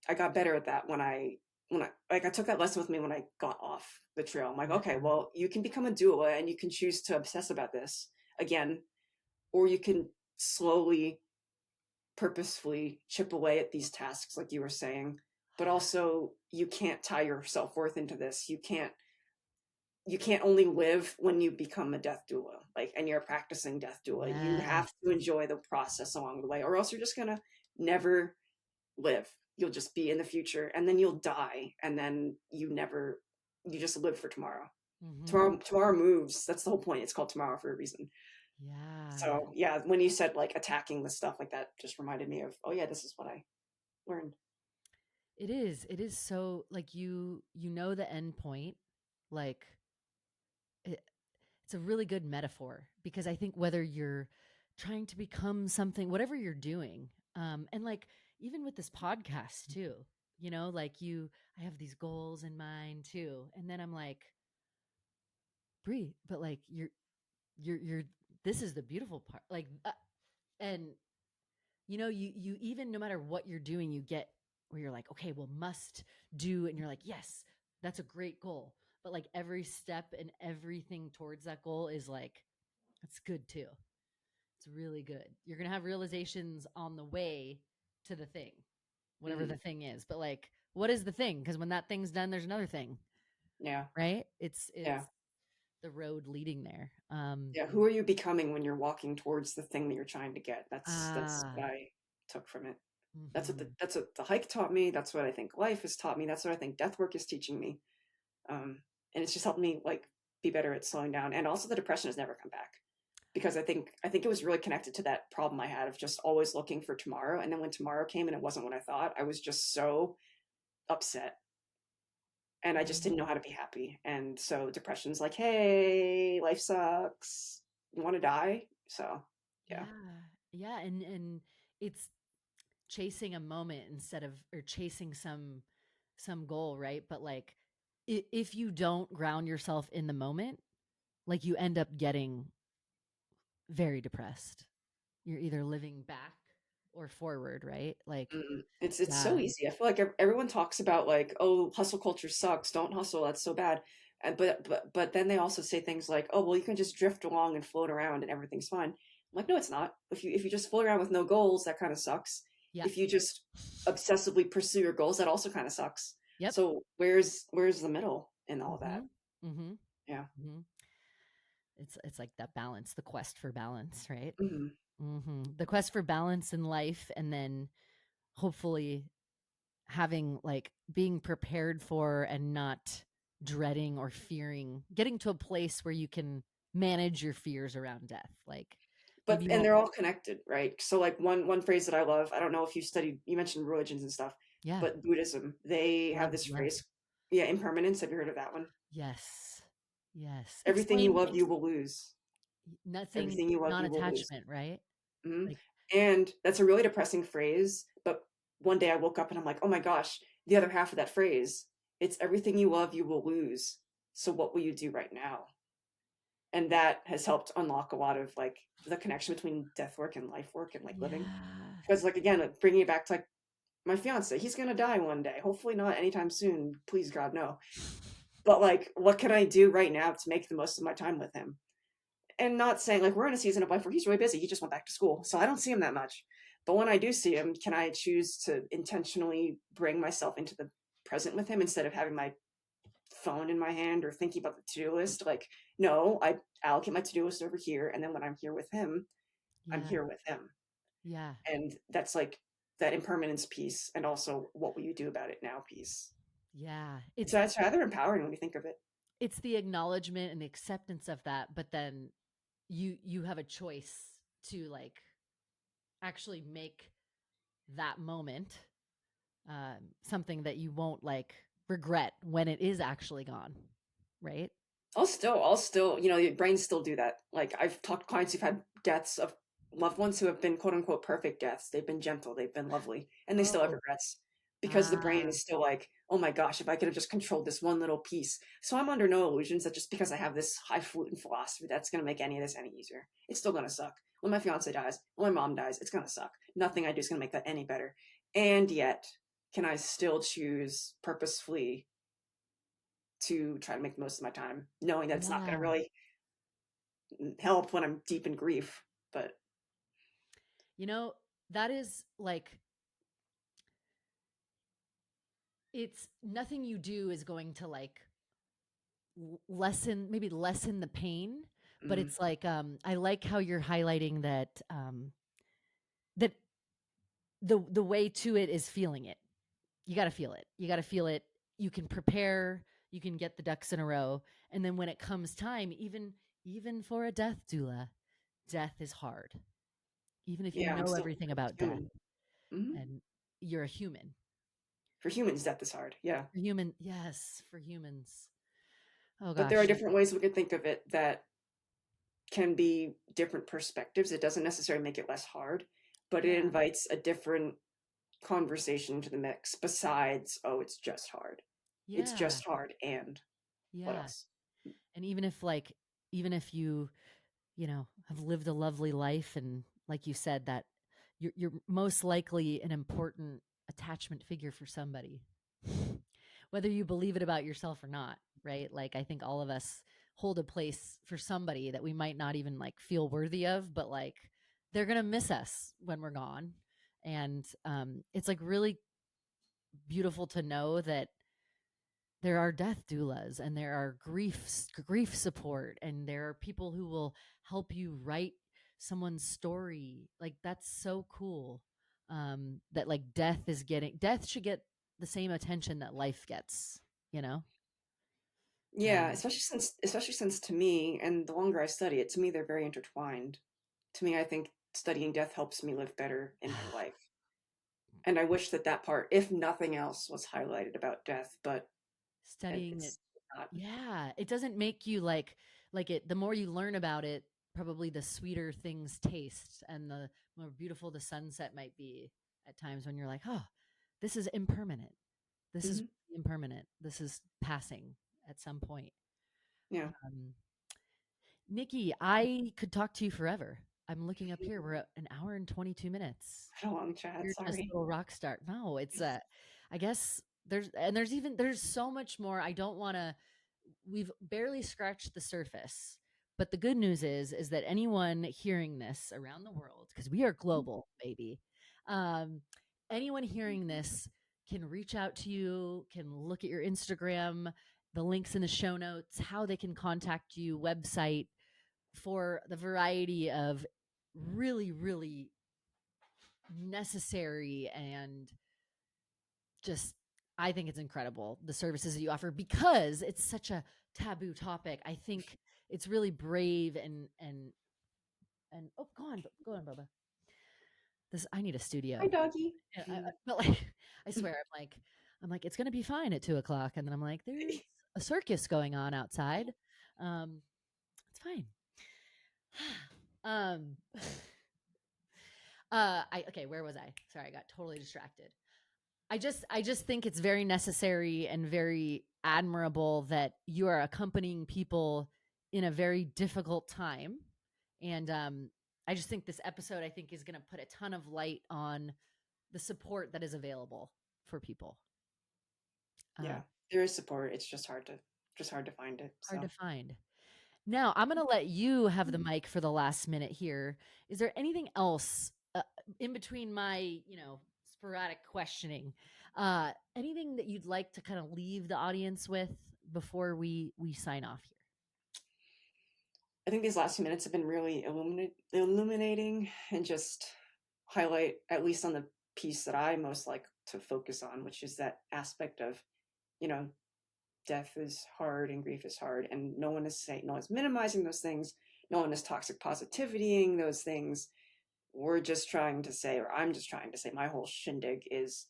I got better at that when I like I took that lesson with me when I got off the trail. I'm like, okay, Yeah. well, you can become a doula and you can choose to obsess about this again, or you can slowly, purposefully chip away at these tasks, like you were saying. But also, you can't tie your self-worth into this. You can't only live when you become a death doula, like, and you're a practicing death doula. You have Yes. to enjoy the process along the way, or else you're just gonna never live. You'll just be in the future, and then you'll die, and then you just live for tomorrow. Mm-hmm. Tomorrow moves. That's the whole point. It's called tomorrow for a reason. Yeah. So yeah, when you said like attacking the stuff like that, just reminded me of, oh yeah, this is what I learned. It is. It is so like you know the end point. Like it, it's a really good metaphor because I think whether you're trying to become something, whatever you're doing, and like even with this podcast too, like I have these goals in mind too, and then I'm like, breathe, but like you're. This is the beautiful part, like, and you even no matter what you're doing, you get where you're like, okay, well, must do, and you're like, yes, that's a great goal, but like every step and everything towards that goal is like, that's good too. It's really good. You're gonna have realizations on the way to the thing, whatever Hmm. the thing is. But like, what is the thing? Because when that thing's done, there's another thing, Yeah, right? It's yeah, the road leading there. yeah. Who are you becoming when you're walking towards the thing that you're trying to get? That's Ah, what I took from it. mm-hmm. That's what the hike taught me. That's what I think life has taught me. That's what I think death work is teaching me. And it's just helped me like be better at slowing down. And also, the depression has never come back because I think it was really connected to that problem I had of just always looking for tomorrow. And then when tomorrow came and it wasn't what I thought, I was just so upset, and I just didn't know how to be happy. And so depression's like, hey, life sucks. You want to die? So yeah. Yeah. Yeah, and it's chasing a moment instead of or chasing some goal, right? But like if you don't ground yourself in the moment, like you end up getting very depressed. You're either living back or forward, right? Like It's so yeah. easy. I feel like everyone talks about like, oh, hustle culture sucks. Don't hustle. That's so bad. And but then they also say things like, oh, well, you can just drift along and float around and everything's fine. I'm like, no, it's not. If you just float around with no goals, that kind of sucks. Yeah. If you just obsessively pursue your goals, that also kind of sucks. Yep. So where's the middle in all that? Mhm. Mhm. Yeah. Mhm. It's like that balance, the quest for balance, right? Hmm. The quest for balance in life, and then hopefully having like being prepared for and not dreading or fearing, getting to a place where you can manage your fears around death. Like maybe But you and won't. they're all connected, right? So like one phrase that I love, I don't know if you mentioned religions and stuff, Yeah. but Buddhism, they have Love, this love. phrase, yeah, impermanence. Have you heard of that one? Yes. Yes. Everything you Explain love, you will lose. nothing, Everything you love, you will lose. non-attachment, right? Hmm. Like, And that's a really depressing phrase. But one day I woke up and I'm like, oh my gosh, the other half of that phrase, it's everything you love, you will lose. So what will you do right now? And that has helped unlock a lot of like the connection between death work and life work and like living. yeah. Because like again, like, bringing it back to like my fiance, he's gonna die one day. Hopefully not anytime soon. Please God, no. But like, what can I do right now to make the most of my time with him? And not saying like we're in a season of life where he's really busy. He just went back to school, so I don't see him that much. But when I do see him, can I choose to intentionally bring myself into the present with him instead of having my phone in my hand or thinking about the to-do list? Like, no, I allocate my to-do list over here, and then when I'm here with him, I'm Yeah. here with him. Yeah. And that's like that impermanence piece, and also what will you do about it now piece. Yeah. So it's rather empowering when you think of it. It's the acknowledgement and the acceptance of that, but then you have a choice to like actually make that moment something that you won't like regret when it is actually gone, right? I'll still, your brains still do that. Like I've talked to clients who've had deaths of loved ones who have been quote unquote perfect deaths. They've been gentle, they've been lovely, and they still have Oh, regrets. because the brain Ah, is still like, oh my gosh, if I could have just controlled this one little piece. So I'm under no illusions that just because I have this highfalutin philosophy, that's going to make any of this any easier. It's still going to suck. When my fiance dies, when my mom dies, it's going to suck. Nothing I do is going to make that any better. And yet, can I still choose purposefully to try to make the most of my time, knowing that it's not going to yeah. really help when I'm deep in grief? But You know, that is like, it's nothing you do is going to like lessen the pain, but mm, it's like, I like how you're highlighting that, that the way to it is feeling it. You got to feel it. You got to feel it. You can prepare, you can get the ducks in a row, and then when it comes time, even for a death doula, death is hard. Even if you yeah, I'm know still everything about death, human. Hmm. and you're a human. For humans, death is hard. Yeah. For human, yes, for humans. Oh But there are gosh. different ways we could think of it that can be different perspectives. It doesn't necessarily make it less hard, but it Yeah. invites a different conversation to the mix besides, oh, it's just hard. It's Yeah. just hard. And what Yeah. else? And even if like, even if you know, have lived a lovely life, and like you said, that you're most likely an important attachment figure for somebody. Whether you believe it about yourself or not, right? Like, I think all of us hold a place for somebody that we might not even like feel worthy of, but like they're going to miss us when we're gone. And it's like really beautiful to know that there are death doulas, and there are grief support, and there are people who will help you write someone's story. Like, that's so cool. That like death should get the same attention that life gets, you know. Yeah, um especially since to me, and the longer I study it, to me they're very intertwined. To me, I think studying death helps me live better in my life. And I wish that that part, if nothing else, was highlighted about death, but Studying it, it's not. yeah, it doesn't make you like it. The more you learn about it, probably the sweeter things taste, and the more beautiful the sunset might be at times, when you're like, oh, this is impermanent. This is Hmm. impermanent. This is passing at some point. Yeah, Um, Nikki, I could talk to you forever. I'm looking up here. We're at an hour and 22 minutes. had a long chat. Weirdness Sorry. little rock star. No, it's I guess there's so much more. I don't want to, we've barely scratched the surface. But the good news is that anyone hearing this around the world, because we are global, baby. Um, anyone hearing this can reach out to you, can look at your Instagram, the links in the show notes, how they can contact you, website, for the variety of really, really necessary, and just, I think it's incredible, the services that you offer, because it's such a taboo topic. I think it's really brave, and oh, go on, Bubba. This, I need a Hi, studio. doggy. Yeah, I felt like, I swear, I'm like, it's gonna be fine at 2 o'clock, and then I'm like, there's a circus going on outside. It's fine. um, I okay. Where was I? Sorry, I got totally distracted. I just think it's very necessary and very admirable that you are accompanying people in a very difficult time. And I just think this episode, I think, is going to put a ton of light on the support that is available for people. Uh, Yeah, there is support. It's just hard to find it. hard to So find. Now, I'm going to let you have the mic for the last minute here. Is there anything else in between my, sporadic questioning? Anything that you'd like to kind of leave the audience with before we sign off here? I think these last few minutes have been really illuminating and just highlight, at least on the piece that I most like to focus on, which is that aspect of, you know, death is hard and grief is hard, and no one's minimizing those things. No one is toxic positivitying those things. We're just trying to say, or I'm just trying to say, my whole shindig is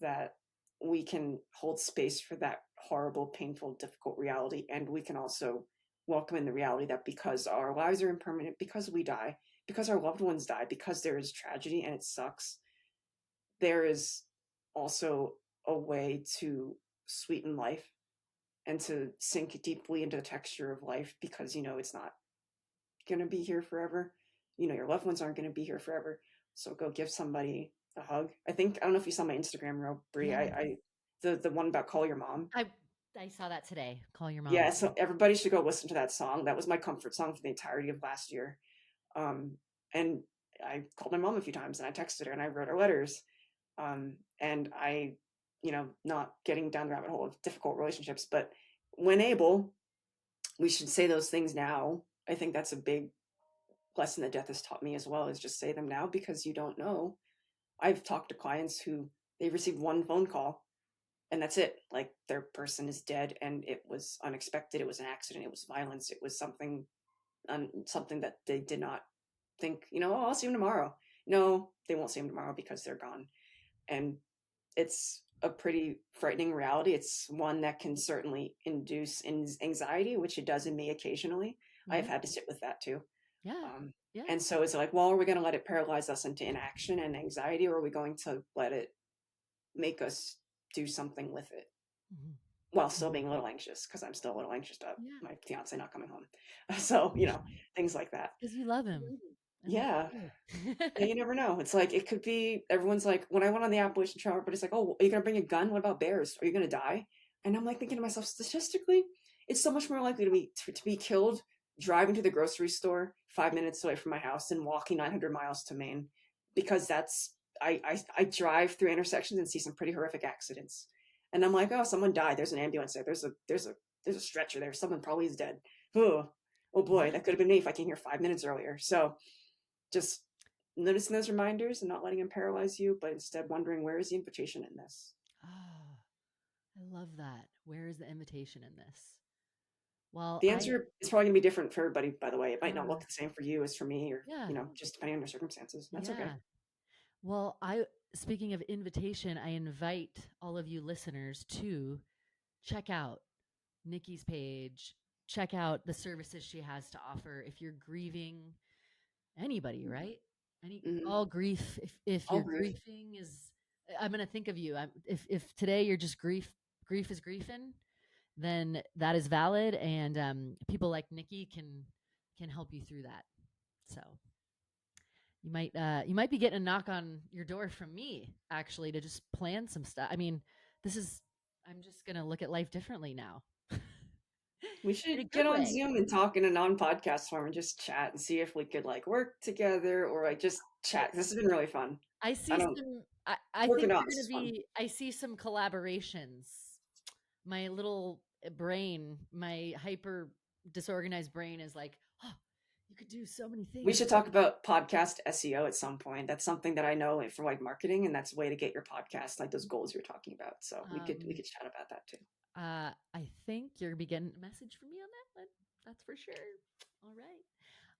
that we can hold space for that horrible, painful, difficult reality, and we can also welcome in the reality that because our lives are impermanent, because we die, because our loved ones die, because there is tragedy and it sucks, there is also a way to sweeten life and to sink deeply into the texture of life, because it's not going to be here forever. Your loved ones aren't going to be here forever. So go give somebody a hug. I don't know if you saw my Instagram reel, Brie. Yeah. The one about call your mom. I saw that today. Call your mom. Yeah, so everybody should go listen to that song. That was my comfort song for the entirety of last year. And I called my mom a few times, and I texted her, and I wrote her letters. And I, not getting down the rabbit hole of difficult relationships, but when able, we should say those things now. I think that's a big lesson that death has taught me as well, is just say them now, because you don't know. I've talked to clients who they received one phone call and that's it. Like, their person is dead, and it was unexpected. It was an accident. It was violence. It was something that they did not think, oh, I'll see him tomorrow. No, they won't see him tomorrow because they're gone. And it's a pretty frightening reality. It's one that can certainly induce anxiety, which it does in me occasionally. I've had to sit with that too. Yeah. Yeah. And so it's like, well, are we going to let it paralyze us into inaction and anxiety, or are we going to let it make us do something with it while still being a little anxious? Because I'm still a little anxious about my fiance not coming home. So, things like that. Because you love him. Yeah. Yeah, you never know. It's like, it could be, everyone's like, when I went on the Appalachian Trail, everybody's like, oh, are you going to bring a gun? What about bears? Are you going to die? And I'm like thinking to myself, statistically, it's so much more likely to be killed driving to the grocery store 5 minutes away from my house than walking 900 miles to Maine, because I drive through intersections and see some pretty horrific accidents. And I'm like, oh, someone died. There's an ambulance there. There's a stretcher there. Someone probably is dead. Oh boy, that could have been me if I came here 5 minutes earlier. So just noticing those reminders and not letting them paralyze you, but instead wondering, where is the invitation in this? Oh, I love that. Where is the invitation in this? Well, the answer is probably gonna be different for everybody, by the way. It might not look the same for you as for me, or just depending on your circumstances. That's okay. Well, speaking of invitation, I invite all of you listeners to check out Niki's page, check out the services she has to offer if you're grieving. Anybody, right? All grief. If All you're grief. grieving I'm going to think of you. If today you're just grief is griefing, then that is valid, and people like Niki can help you through that. So you might be getting a knock on your door from me, actually, to just plan some stuff. I mean, I'm just going to look at life differently now. We should get on Zoom and talk in a non-podcast form and just chat and see if we could work together, or just chat. This has been really fun. I see I think you're going to be, I see some collaborations. My little brain, my hyper disorganized brain is like, oh, you could do so many things. We should talk about podcast SEO at some point. That's something that I know for marketing, and that's a way to get your podcast, those goals you're talking about. So we could chat about that too. I think you're gonna be getting a message from me on that one. That's for sure. All right.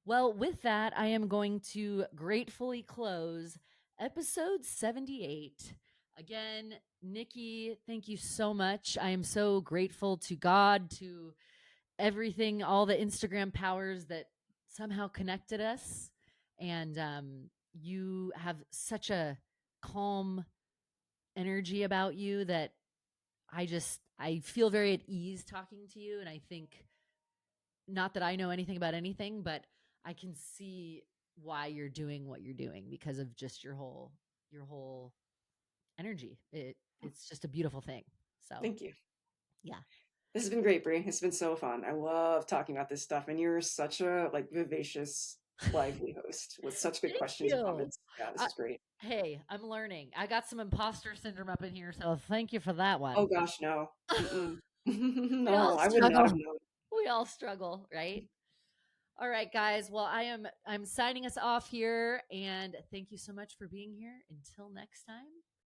Well, with that, I am going to gratefully close episode 78. Again, Niki, thank you so much. I am so grateful to God, to everything, all the Instagram powers that somehow connected us. And you have such a calm energy about you that I feel very at ease talking to you. And I think, not that I know anything about anything, but I can see why you're doing what you're doing because of just your whole energy. It's just a beautiful thing. So thank you. Yeah. This has been great, Brie. It's been so fun. I love talking about this stuff, and you're such a vivacious, lively host with such good questions and comments. Yeah, this is great. Hey, I'm learning. I got some imposter syndrome up in here, so thank you for that one. Oh gosh, no. No, I would not have known. We all struggle, right? All right, guys. Well, I'm signing us off here, and thank you so much for being here. Until next time.